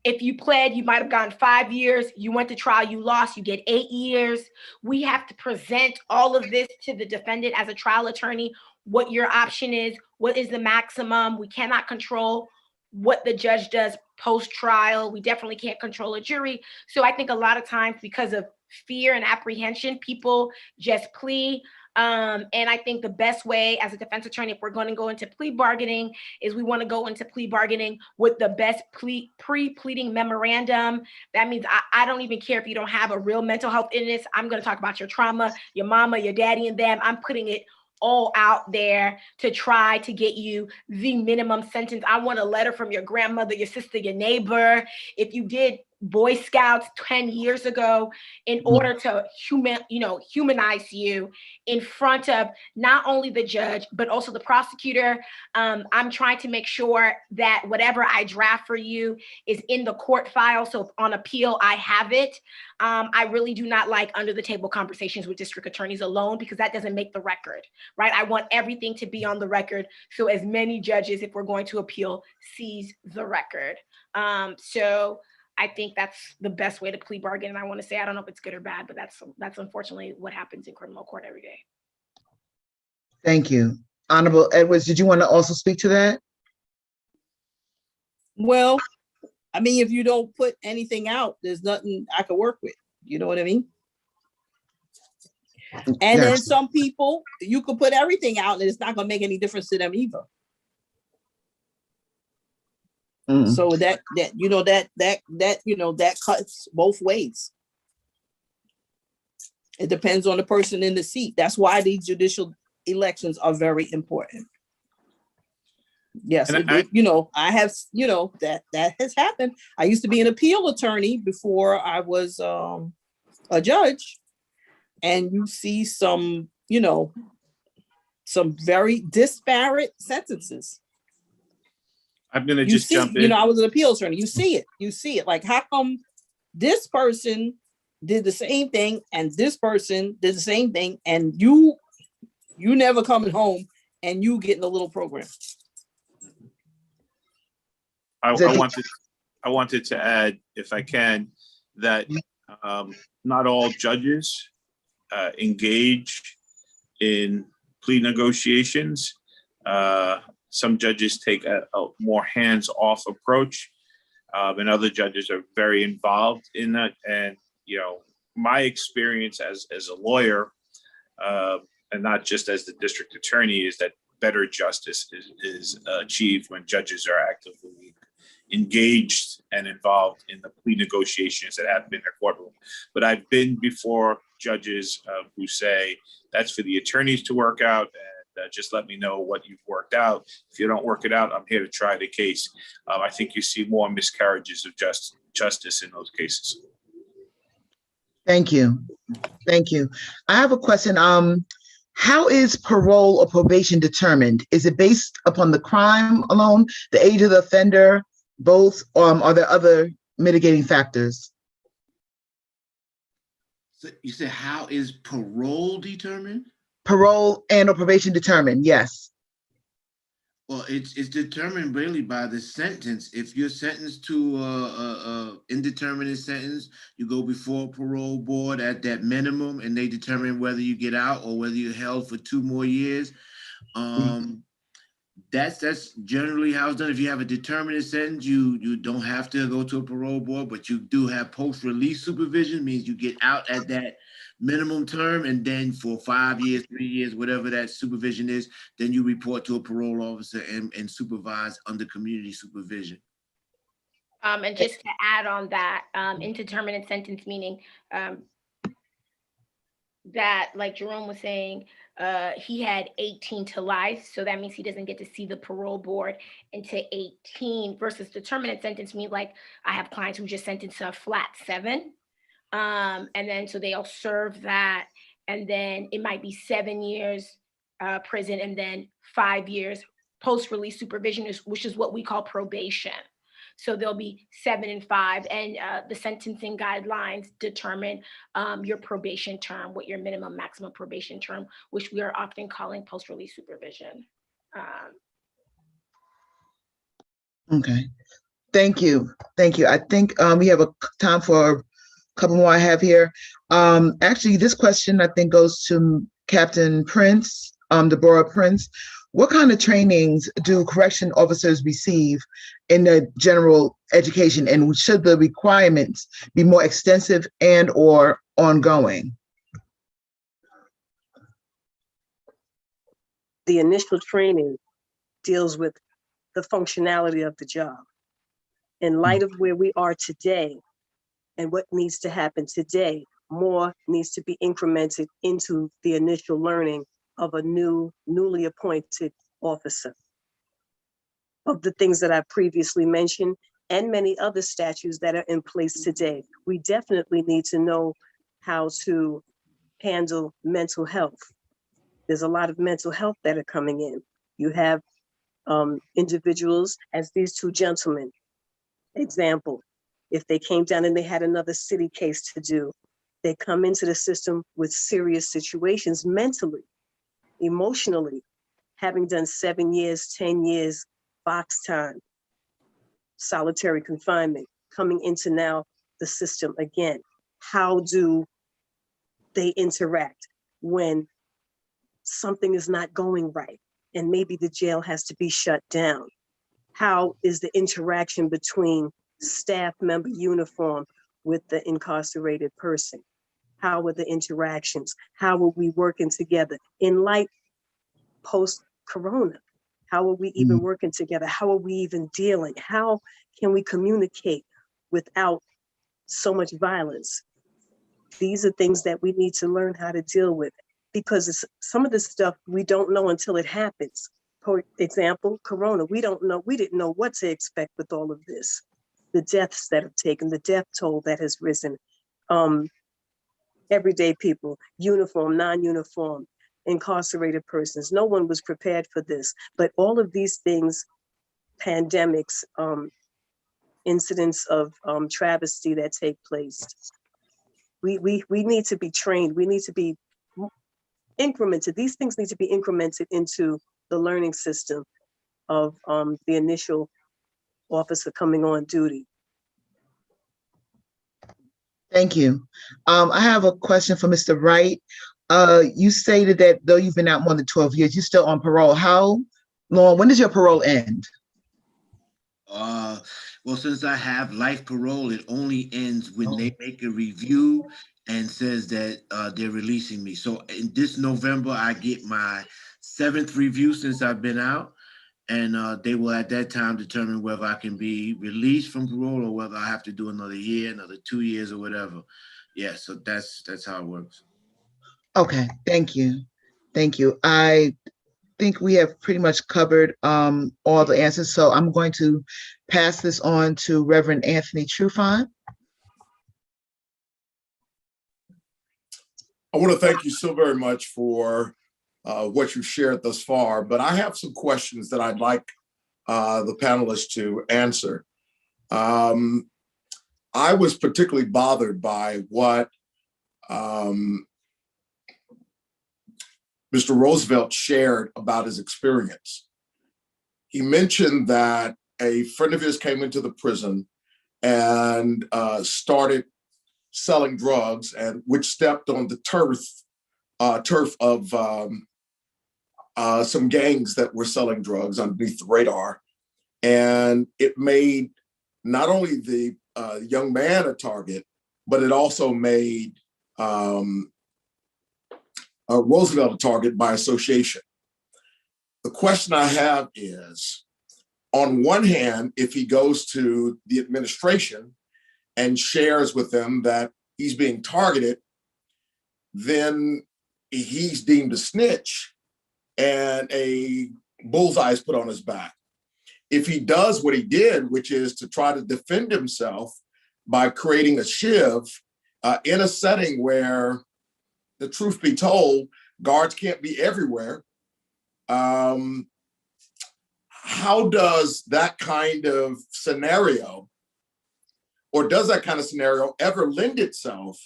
if you pled, you might have gotten 5 years. You went to trial, you lost, you get 8 years. We have to present all of this to the defendant as a trial attorney, what your option is, what is the maximum. We cannot control what the judge does post-trial. We definitely can't control a jury. So I think a lot of times, because of fear and apprehension, people just plea. And I think the best way as a defense attorney, if we're going to go into plea bargaining, is we want to go into plea bargaining with the best pre-pleading memorandum. That means I don't even care if you don't have a real mental health illness. I'm going to talk about your trauma, your mama, your daddy, and them. I'm putting it all out there to try to get you the minimum sentence. I want a letter from your grandmother, your sister, your neighbor. If you did Boy Scouts 10 years ago, in order to humanize you in front of not only the judge, but also the prosecutor. I'm trying to make sure that whatever I draft for you is in the court file. So if on appeal, I have it. I really do not like under the table conversations with district attorneys alone, because that doesn't make the record, right? I want everything to be on the record. So as many judges, if we're going to appeal, sees the record. I think that's the best way to plea bargain. And I want to say, I don't know if it's good or bad, but that's unfortunately what happens in criminal court every day. Thank you. Honorable Edwards, did you want to also speak to that? Well, I mean, if you don't put anything out, there's nothing I could work with. You know what I mean? And then Yes. some people, you could put everything out and it's not gonna make any difference to them either. Mm. So that cuts both ways. It depends on the person in the seat. That's why these judicial elections are very important. Yes, And I have, that has happened. I used to be an appeal attorney before I was a judge. And you see some very disparate sentences. I'm going to just jump in. I was an appeal attorney. You see it. Like, how come this person did the same thing and this person did the same thing and you never coming home and you getting a little program? I wanted to add, if I can, that not all judges engage in plea negotiations. Some judges take a more hands-off approach, and other judges are very involved in that. And my experience as a lawyer, and not just as the district attorney, is that better justice is achieved when judges are actively engaged and involved in the plea negotiations that happen in their courtroom. But I've been before judges who say that's for the attorneys to work out, and just let me know what you've worked out. If you don't work it out, I'm here to try the case. I think you see more miscarriages of justice in those cases. Thank you. Thank you. I have a question. How is parole or probation determined? Is it based upon the crime alone, the age of the offender, both, are there other mitigating factors? So you said, how is parole determined? Parole and or probation determined, yes. Well, it's determined really by the sentence. If you're sentenced to a indeterminate sentence, you go before a parole board at that minimum, and they determine whether you get out or whether you're held for 2 more years. That's generally how it's done. If you have a determinate sentence, you don't have to go to a parole board, but you do have post-release supervision, means you get out at that minimum term, and then for 5 years, 3 years, whatever that supervision is, then you report to a parole officer and supervise under community supervision. And just to add on that, indeterminate sentence meaning that, like Jerome was saying, he had 18 to life, so that means he doesn't get to see the parole board until 18, versus determinate sentence means, like, I have clients who just sentenced to a flat 7. And then so they'll serve that, and then it might be 7 years prison, and then 5 years post-release supervision, which is what we call probation. So there'll be 7 and 5, and the sentencing guidelines determine your probation term, what your minimum maximum probation term, which we are often calling post-release supervision. Okay, thank you. Thank you. I think we have a time for a couple more I have here. Actually, this question I think goes to Captain Prince, Deborah Prince. What kind of trainings do correction officers receive in their general education, and should the requirements be more extensive and or ongoing? The initial training deals with the functionality of the job. In light of where we are today and what needs to happen today, more needs to be incremented into the initial learning of a newly appointed officer. Of the things that I previously mentioned, and many other statutes that are in place today, we definitely need to know how to handle mental health. There's a lot of mental health that are coming in. You have individuals, as these 2 gentlemen, example, if they came down and they had another city case to do, they come into the system with serious situations mentally, emotionally, having done 7 years, 10 years, box time, solitary confinement, coming into now the system again. How do they interact when something is not going right and maybe the jail has to be shut down? How is the interaction between staff member uniform with the incarcerated person? How are the interactions? How are we working together in light post-corona? How are we even working together? How are we even dealing? How can we communicate without so much violence? These are things that we need to learn how to deal with, because some of this stuff we don't know until it happens. For example, corona, we didn't know what to expect with all of this. The deaths that have taken, the death toll that has risen, everyday people, uniform, non-uniform, incarcerated persons. No one was prepared for this, but all of these things, pandemics, incidents of travesty that take place, we need to be trained. We need to be incremented. These things need to be incremented into the learning system of the initial officer coming on duty. Thank you. I have a question for Mr. Wright. You stated that though you've been out more than 12 years, you're still on parole. How long, when does your parole end? Well, since I have life parole, it only ends when they make a review and says that they're releasing me. So in this November, I get my 7th review since I've been out. And they will at that time determine whether I can be released from parole or whether I have to do another year, another 2 years or whatever. Yeah, so that's how it works. Okay, thank you. Thank you. I think we have pretty much covered all the answers. So I'm going to pass this on to Reverend Anthony Trufant. I want to thank you so very much for what you've shared thus far, but I have some questions that I'd like the panelists to answer. I was particularly bothered by what Mr. Roosevelt shared about his experience. He mentioned that a friend of his came into the prison and started selling drugs, and which stepped on the turf of some gangs that were selling drugs underneath the radar. And it made not only the young man a target, but it also made Roosevelt a target by association. The question I have is, on one hand, if he goes to the administration and shares with them that he's being targeted, then he's deemed a snitch and a bullseye is put on his back. If he does what he did, which is to try to defend himself by creating a shiv in a setting where, the truth be told, guards can't be everywhere, how does that kind of scenario, or does that kind of scenario ever lend itself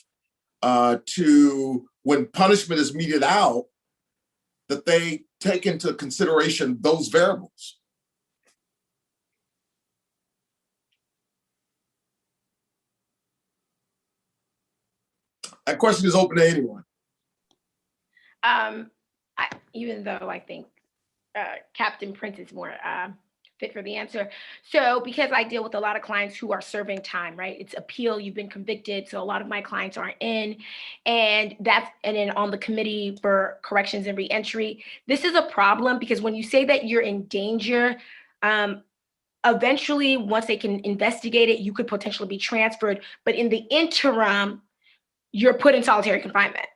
to, when punishment is meted out, that they take into consideration those variables? That question is open to anyone. Even though I think Captain Prince is more fit for the answer. So because I deal with a lot of clients who are serving time, right? It's appeal, you've been convicted. So a lot of my clients aren't in, and then on the committee for corrections and reentry. This is a problem because when you say that you're in danger, eventually once they can investigate it, you could potentially be transferred. But in the interim, you're put in solitary confinement,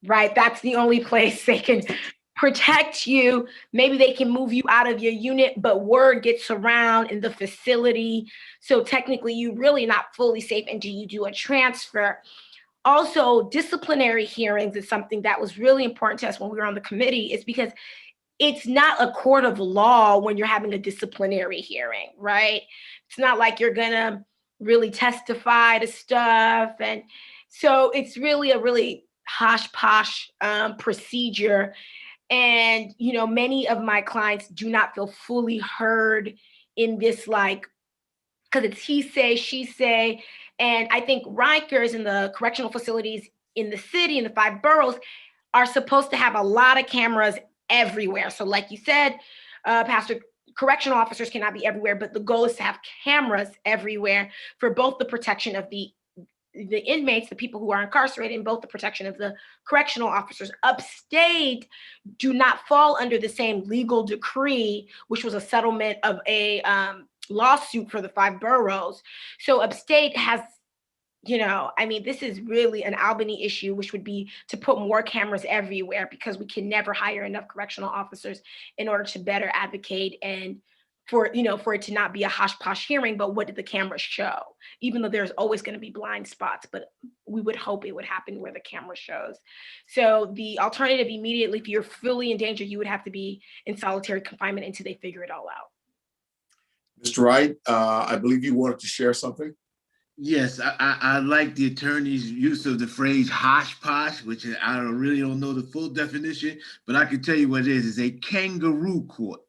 right? That's the only place they can protect you. Maybe they can move you out of your unit, but word gets around in the facility. So technically you're really not fully safe until you do a transfer. Also, disciplinary hearings is something that was really important to us when we were on the committee, is because it's not a court of law when you're having a disciplinary hearing, right? It's not like you're gonna really testify to stuff. And so it's really a really hosh-posh procedure. And, many of my clients do not feel fully heard in this because it's he say, she say. And I think Rikers and the correctional facilities in the city, in the 5 boroughs, are supposed to have a lot of cameras everywhere. So like you said, Pastor, correctional officers cannot be everywhere, but the goal is to have cameras everywhere for both the protection of the inmates, the people who are incarcerated, and both the protection of the correctional officers. Upstate do not fall under the same legal decree, which was a settlement of a lawsuit for the 5 boroughs. So upstate has, I mean, this is really an Albany issue, which would be to put more cameras everywhere, because we can never hire enough correctional officers in order to better advocate and for it to not be a hush posh hearing, but what did the cameras show? Even though there's always going to be blind spots, but we would hope it would happen where the camera shows. So the alternative immediately, if you're fully in danger, you would have to be in solitary confinement until they figure it all out. Mr. Wright, I believe you wanted to share something. Yes, I like the attorney's use of the phrase "hosh posh," which I really don't know the full definition, but I can tell you what it is. It's a kangaroo court.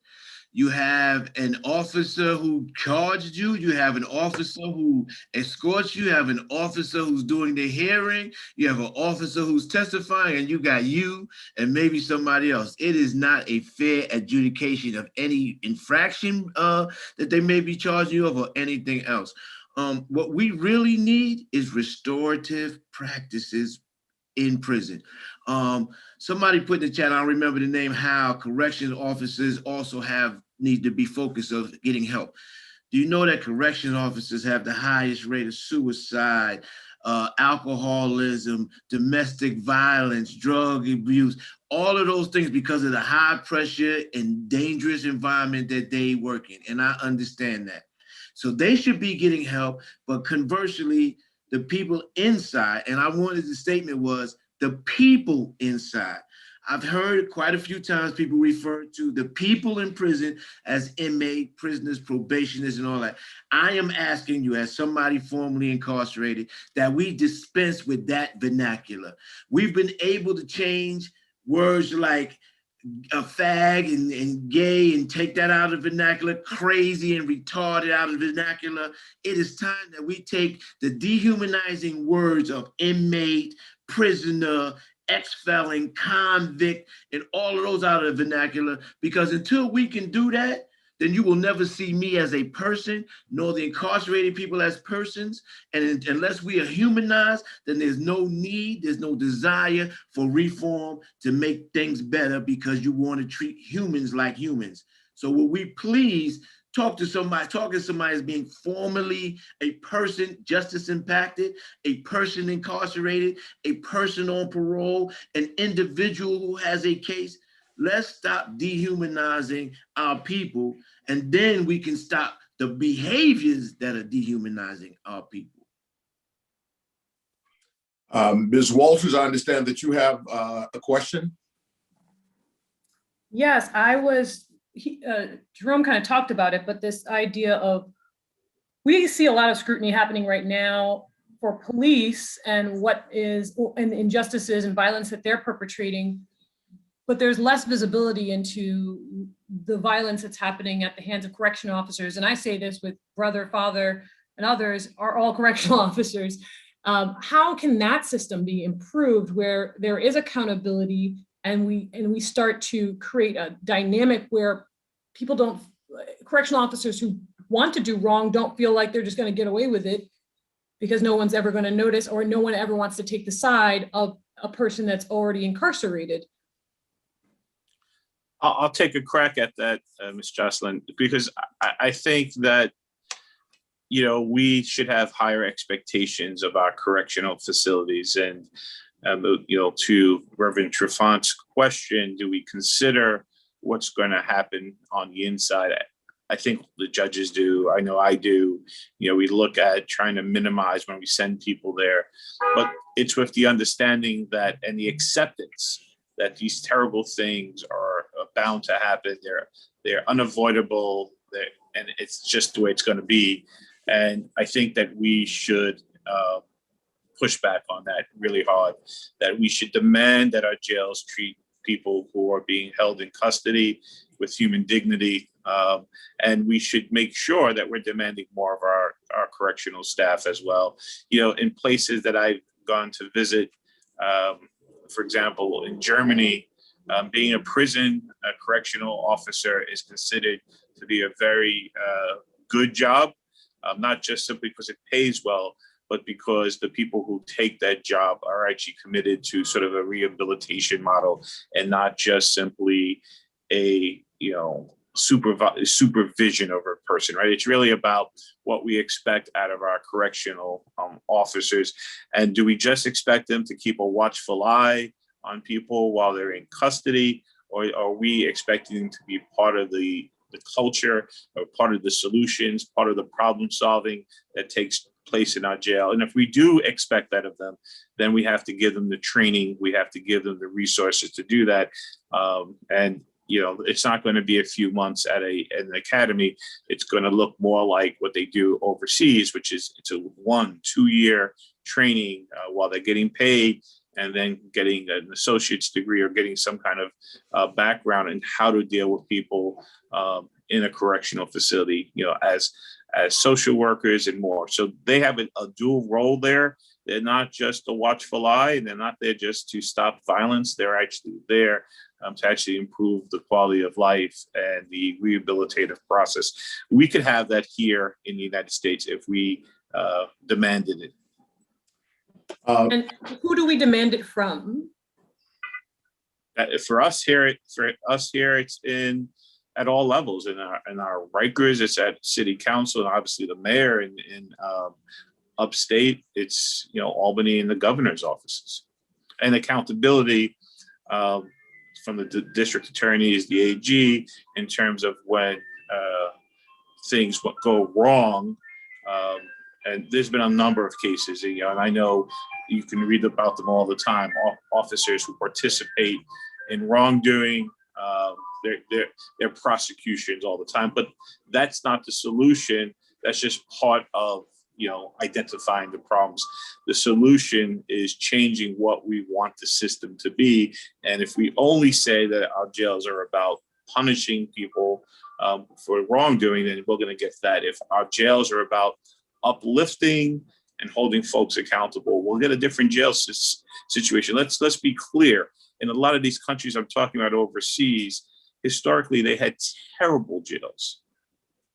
You have an officer who charged you. You have an officer who escorts you. You have an officer who's doing the hearing. You have an officer who's testifying, and you got you and maybe somebody else. It is not a fair adjudication of any infraction that they may be charging you of or anything else. What we really need is restorative practices in prison. Somebody put in the chat, I don't remember the name, how corrections officers also need to be focused of getting help. Do you know that corrections officers have the highest rate of suicide, alcoholism, domestic violence, drug abuse, all of those things because of the high pressure and dangerous environment that they work in? And I understand that. So they should be getting help, but conversely, the people inside, and I wanted the statement was the people inside. I've heard quite a few times people refer to the people in prison as inmate, prisoners, probationers, and all that. I am asking you, as somebody formerly incarcerated, that we dispense with that vernacular. We've been able to change words like a fag and gay and take that out of the vernacular, crazy and retarded out of the vernacular. It is time that we take the dehumanizing words of inmate, prisoner, ex-felon, convict, and all of those out of the vernacular, because until we can do that, then you will never see me as a person, nor the incarcerated people as persons. And unless we are humanized, then there's no need, there's no desire for reform to make things better, because you want to treat humans like humans. So will we please talk to somebody as being formally a person justice impacted, a person incarcerated, a person on parole, an individual who has a case? Let's stop dehumanizing our people, and then we can stop the behaviors that are dehumanizing our people. Ms. Walters, I understand that you have a question. Yes, Jerome kind of talked about it, but this idea of, we see a lot of scrutiny happening right now for police and and injustices and violence that they're perpetrating, but there's less visibility into the violence that's happening at the hands of correctional officers. And I say this with brother, father, and others are all correctional officers. How can that system be improved where there is accountability and we start to create a dynamic where correctional officers who want to do wrong don't feel like they're just going to get away with it because no one's ever going to notice, or no one ever wants to take the side of a person that's already incarcerated? I'll take a crack at that, Ms. Jocelyn, because I think that, we should have higher expectations of our correctional facilities. And, to Reverend Trufant's question, do we consider what's going to happen on the inside? I think the judges do. I know I do. We look at trying to minimize when we send people there, but it's with the understanding that, and the acceptance that these terrible things are bound to happen. They're unavoidable, and it's just the way it's going to be. And I think that we should push back on that really hard, that we should demand that our jails treat people who are being held in custody with human dignity. And we should make sure that we're demanding more of our correctional staff as well. You know, in places that I've gone to visit, for example, in Germany, being a correctional officer is considered to be a very good job, not just simply because it pays well, but because the people who take that job are actually committed to sort of a rehabilitation model and not just simply a, you know, supervision over a person, right? It's really about what we expect out of our correctional officers. And do we just expect them to keep a watchful eye on people while they're in custody, or are we expecting them to be part of the culture, or part of the solutions, part of the problem solving that takes place in our jail? And if we do expect that of them, then we have to give them the training, we have to give them the resources to do that. And you know, it's not going to be a few months at an academy. It's going to look more like what they do overseas, which is it's a 1-2 year training while they're getting paid, and then getting an associate's degree or getting some kind of background in how to deal with people in a correctional facility, you know, as social workers and more. So they have a dual role there. They're not just a watchful eye. They're not there just to stop violence. They're actually there to actually improve the quality of life and the rehabilitative process. We could have that here in the United States if we demanded it. And who do we demand it from? For us here, it's in at all levels. In our Rikers, it's at City Council, and obviously the mayor in upstate. It's, you know, Albany and the governor's offices, and accountability from the district attorneys, the AG, in terms of when things go wrong. And there's been a number of cases, you know, and I know you can read about them all the time. Officers who participate in wrongdoing, their prosecutions all the time. But that's not the solution. That's just part of, you know, identifying the problems. The solution is changing what we want the system to be. And if we only say that our jails are about punishing people for wrongdoing, then we're going to get that. If our jails are about uplifting and holding folks accountable, we'll get a different jail situation. Let's be clear. In a lot of these countries I'm talking about overseas, historically they had terrible jails.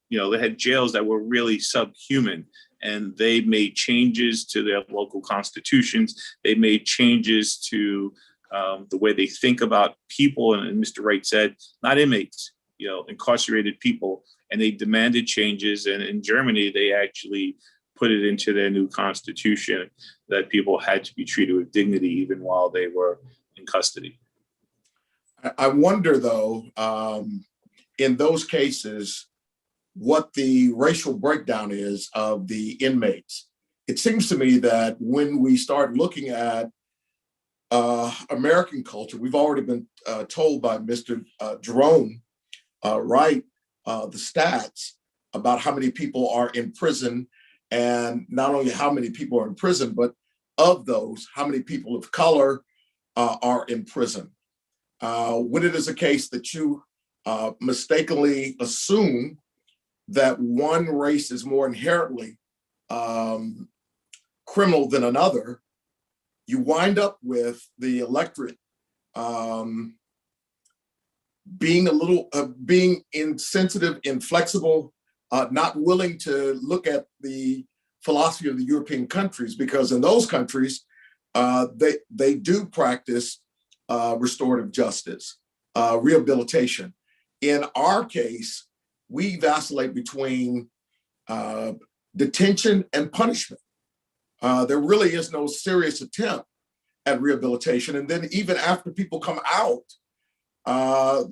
You know, they had jails that were really subhuman, and they made changes to their local constitutions. They made changes to the way they think about people. And Mr. Wright said, not inmates, you know, incarcerated people. And they demanded changes. And in Germany, they actually put it into their new constitution that people had to be treated with dignity even while they were in custody. I wonder, though, in those cases, what the racial breakdown is of the inmates. It seems to me that when we start looking at American culture, we've already been told by Mr. Jerome Wright the stats about how many people are in prison, and not only how many people are in prison, but of those, how many people of color are in prison. When it is a case that you mistakenly assume that one race is more inherently criminal than another, you wind up with the electorate being insensitive, inflexible, not willing to look at the philosophy of the European countries, because in those countries, they do practice restorative justice, rehabilitation. In our case, we vacillate between detention and punishment. There really is no serious attempt at rehabilitation. And then even after people come out,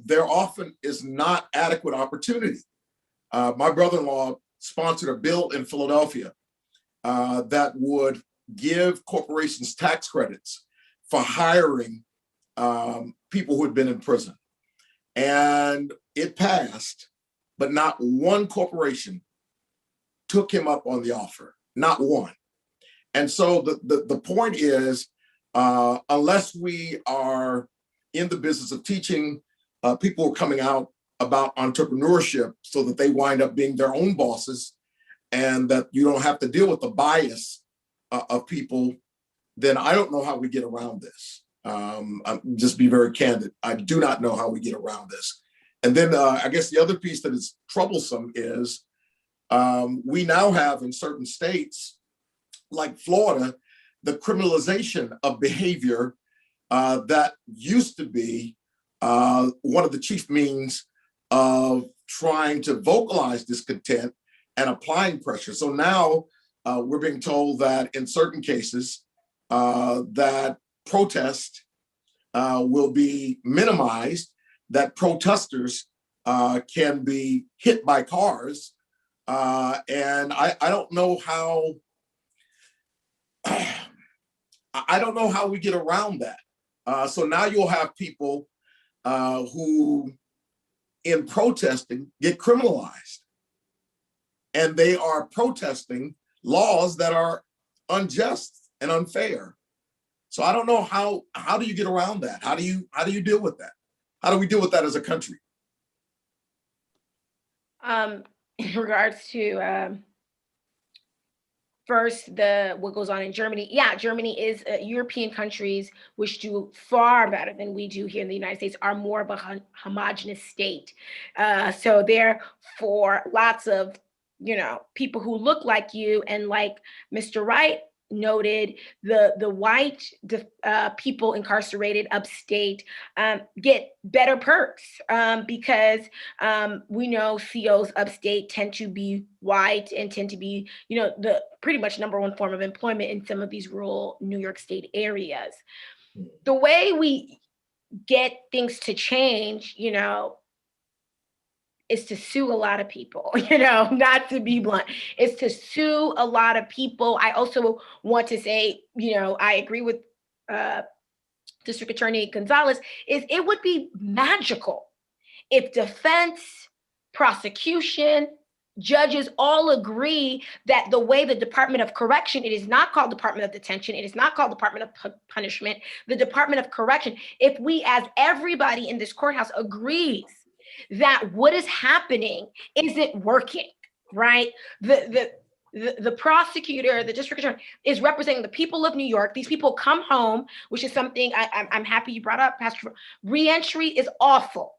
there often is not adequate opportunity. My brother-in-law sponsored a bill in Philadelphia that would give corporations tax credits for hiring people who had been in prison. And it passed, but not one corporation took him up on the offer, not one. And so the point is, unless we are in the business of teaching people who are coming out about entrepreneurship so that they wind up being their own bosses and that you don't have to deal with the bias of people, then I don't know how we get around this. Just be very candid. I do not know how we get around this. And then I guess the other piece that is troublesome is we now have in certain states, like Florida, the criminalization of behavior that used to be one of the chief means of trying to vocalize discontent and applying pressure. So now we're being told that in certain cases that protest will be minimized, that protesters can be hit by cars. And I don't know how, I don't know how we get around that. So now you'll have people who in protesting get criminalized, and they are protesting laws that are unjust and unfair. So I don't know how do you get around that? How do you deal with that? How do we deal with that as a country? In regards to first, what goes on in Germany. Yeah, Germany is European countries which do far better than we do here in the United States, are more of a homogenous state. So therefore, lots of people who look like you, and like Mr. Wright noted, the white people incarcerated upstate get better perks because we know COs upstate tend to be white and tend to be, the pretty much number one form of employment in some of these rural New York State areas. The way we get things to change, is to sue a lot of people, not to be blunt, is to sue a lot of people. I also want to say, I agree with District Attorney Gonzalez, is it would be magical if defense, prosecution, judges all agree that the way the Department of Correction, it is not called Department of Detention, it is not called Department of Punishment, the Department of Correction, if we as everybody in this courthouse agrees that what is happening isn't working, right? The prosecutor, the district attorney is representing the people of New York. These people come home, which is something I'm happy you brought up, Pastor. Reentry is awful.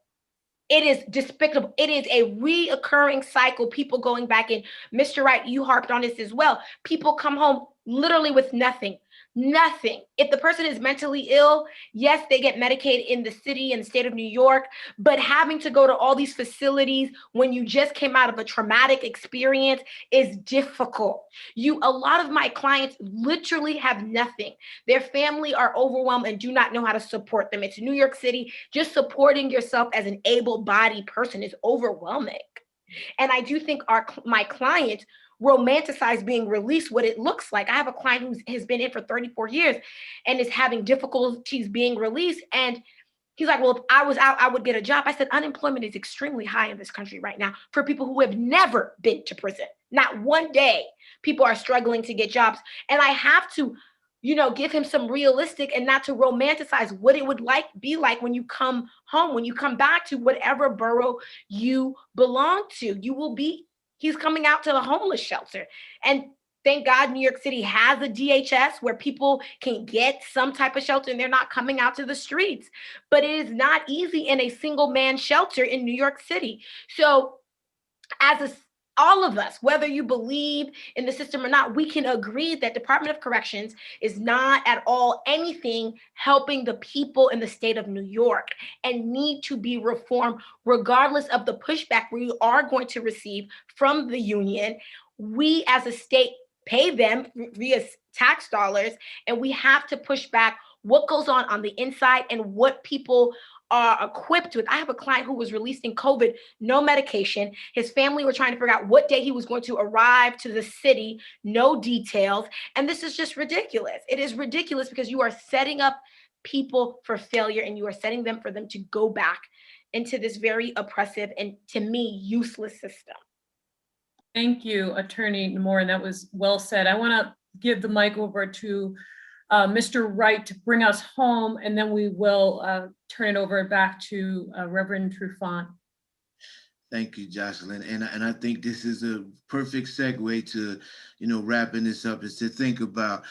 It is despicable. It is a reoccurring cycle, people going back in. Mr. Wright, you harped on this as well. People come home literally with nothing. Nothing. If the person is mentally ill, yes, they get medicated in the city and state of New York, but having to go to all these facilities when you just came out of a traumatic experience is difficult. A lot of my clients literally have nothing. Their family are overwhelmed and do not know how to support them. It's New York City. Just supporting yourself as an able-bodied person is overwhelming. And I do think my clients romanticize being released, what it looks like. I have a client who has been in for 34 years and is having difficulties being released. And he's like, well, if I was out, I would get a job. I said, unemployment is extremely high in this country right now for people who have never been to prison. Not one day, people are struggling to get jobs. And I have to, give him some realistic and not to romanticize what it would be like when you come home, when you come back to whatever borough you belong to. He's coming out to the homeless shelter. And thank God New York City has a DHS where people can get some type of shelter and they're not coming out to the streets. But it is not easy in a single man shelter in New York City. So all of us, whether you believe in the system or not, we can agree that Department of Corrections is not at all anything helping the people in the state of New York and need to be reformed regardless of the pushback we are going to receive from the union. We as a state pay them via tax dollars, and we have to push back what goes on the inside and what people are equipped with. I have a client who was released in COVID, no medication. His family were trying to figure out what day he was going to arrive to the city, no details. And this is just ridiculous. It is ridiculous because you are setting up people for failure and you are setting them for them to go back into this very oppressive and, to me, useless system. Thank you, Attorney Moore, and that was well said. I want to give the mic over to Mr. Wright to bring us home, and then we will turn it over back to Reverend Trufant. Thank you, Jocelyn. And I think this is a perfect segue to, wrapping this up, is to think about,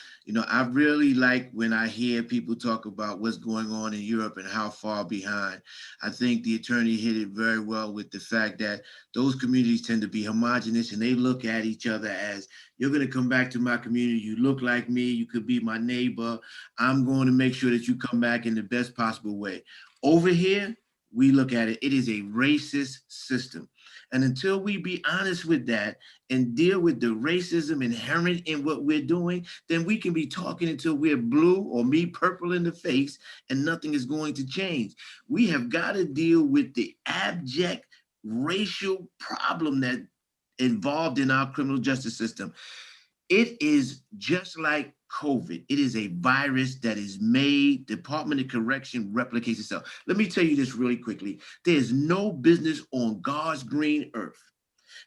I really like when I hear people talk about what's going on in Europe and how far behind. I think the attorney hit it very well with the fact that those communities tend to be homogenous and they look at each other as, you're going to come back to my community, you look like me, you could be my neighbor, I'm going to make sure that you come back in the best possible way. Over here, we look at it, it is a racist system. And until we be honest with that and deal with the racism inherent in what we're doing, then we can be talking until we're blue or me purple in the face and nothing is going to change. We have got to deal with the abject racial problem that involved in our criminal justice system. It is just like COVID. It is a virus that is made. Department of Correction replicates itself. Let me tell you this really quickly. There's no business on God's green earth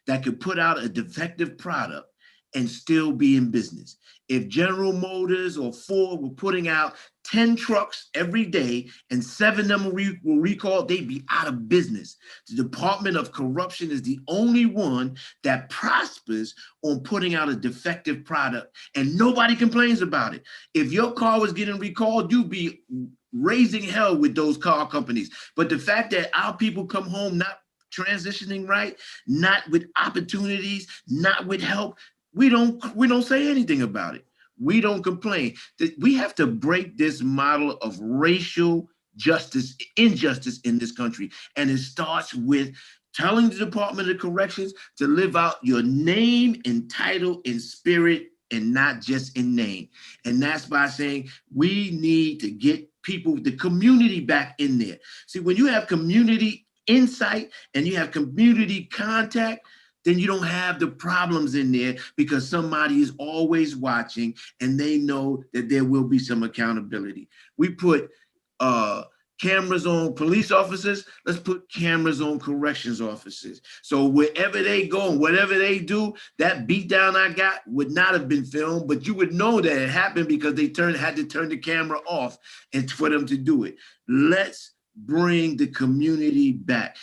that could put out a defective product and still be in business. If General Motors or Ford were putting out 10 trucks every day and 7 of them were recalled, they'd be out of business. The Department of Corruption is the only one that prospers on putting out a defective product, and nobody complains about it. If your car was getting recalled, you'd be raising hell with those car companies. But the fact that our people come home not transitioning right, not with opportunities, not with help, we don't say anything about it. We don't complain. We have to break this model of racial injustice in this country. And it starts with telling the Department of Corrections to live out your name and title in spirit and not just in name. And that's by saying we need to get people, the community, back in there. See, when you have community insight and you have community contact, then you don't have the problems in there because somebody is always watching and they know that there will be some accountability. We put cameras on police officers, let's put cameras on corrections officers. So wherever they go and whatever they do, that beat down I got would not have been filmed, but you would know that it happened because they had to turn the camera off and for them to do it. Let's bring the community back.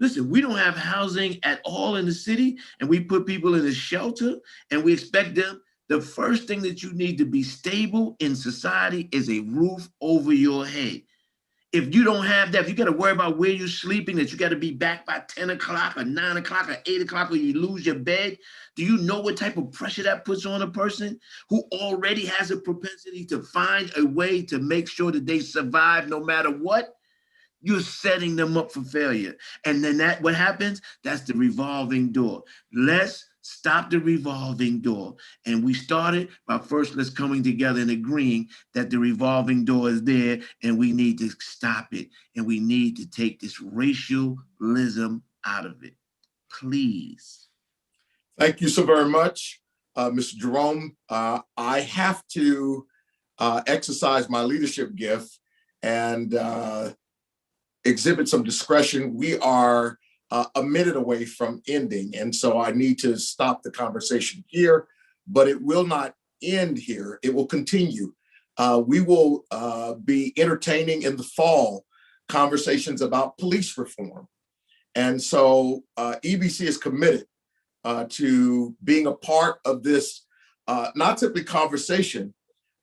Listen, we don't have housing at all in the city, and we put people in a shelter, and we expect them. The first thing that you need to be stable in society is a roof over your head. If you don't have that, if you got to worry about where you're sleeping, that you got to be back by 10 o'clock or 9 o'clock or 8 o'clock or you lose your bed, do you know what type of pressure that puts on a person who already has a propensity to find a way to make sure that they survive no matter what? You're setting them up for failure. And then what happens? That's the revolving door. Let's stop the revolving door. And we started by first let's coming together and agreeing that the revolving door is there and we need to stop it. And we need to take this racialism out of it. Please. Thank you so very much, Mr. Jerome. I have to exercise my leadership gift and exhibit some discretion. We are a minute away from ending, and so I need to stop the conversation here, but it will not end here. It will continue. We will be entertaining in the fall conversations about police reform. And so EBC is committed to being a part of this, not simply conversation,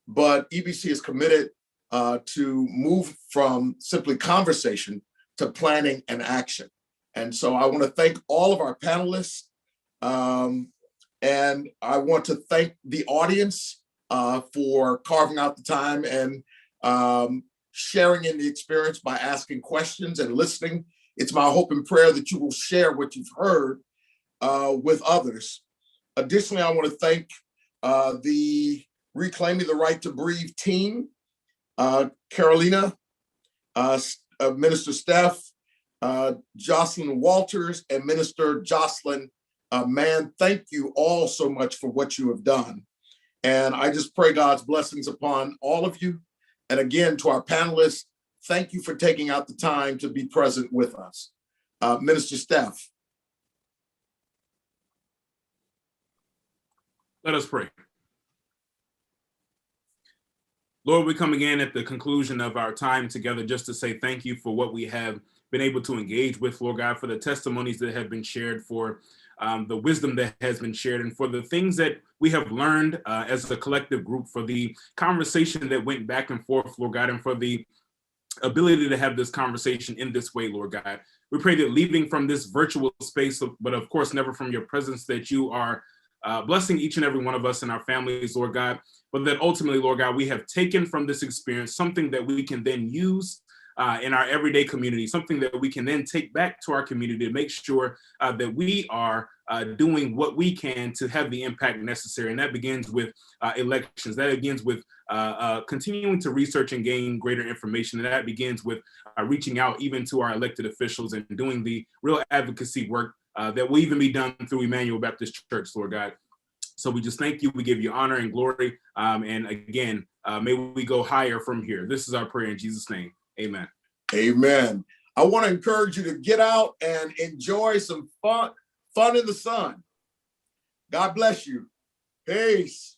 but EBC is committed to move from simply conversation to planning and action. And so I want to thank all of our panelists. And I want to thank the audience for carving out the time and sharing in the experience by asking questions and listening. It's my hope and prayer that you will share what you've heard with others. Additionally, I want to thank the Reclaiming the Right to Breathe team, Carolina, Minister Steph, Jocelyn Walters, and Minister Jocelyn Mann. Thank you all so much for what you have done. And I just pray God's blessings upon all of you. And again, to our panelists, thank you for taking out the time to be present with us. Minister Steph. Let us pray. Lord, we come again at the conclusion of our time together just to say thank you for what we have been able to engage with, Lord God, for the testimonies that have been shared, for the wisdom that has been shared, and for the things that we have learned as a collective group, for the conversation that went back and forth, Lord God, and for the ability to have this conversation in this way, Lord God. We pray that leaving from this virtual space, but of course never from your presence, that you are blessing each and every one of us and our families, Lord God, but that ultimately, Lord God, we have taken from this experience something that we can then use in our everyday community, something that we can then take back to our community to make sure that we are doing what we can to have the impact necessary. And that begins with elections. That begins with continuing to research and gain greater information. And that begins with reaching out even to our elected officials and doing the real advocacy work that will even be done through Emmanuel Baptist Church, Lord God. So we just thank you. We give you honor and glory. And again, may we go higher from here. This is our prayer in Jesus' name. Amen. Amen. I want to encourage you to get out and enjoy some fun in the sun. God bless you. Peace.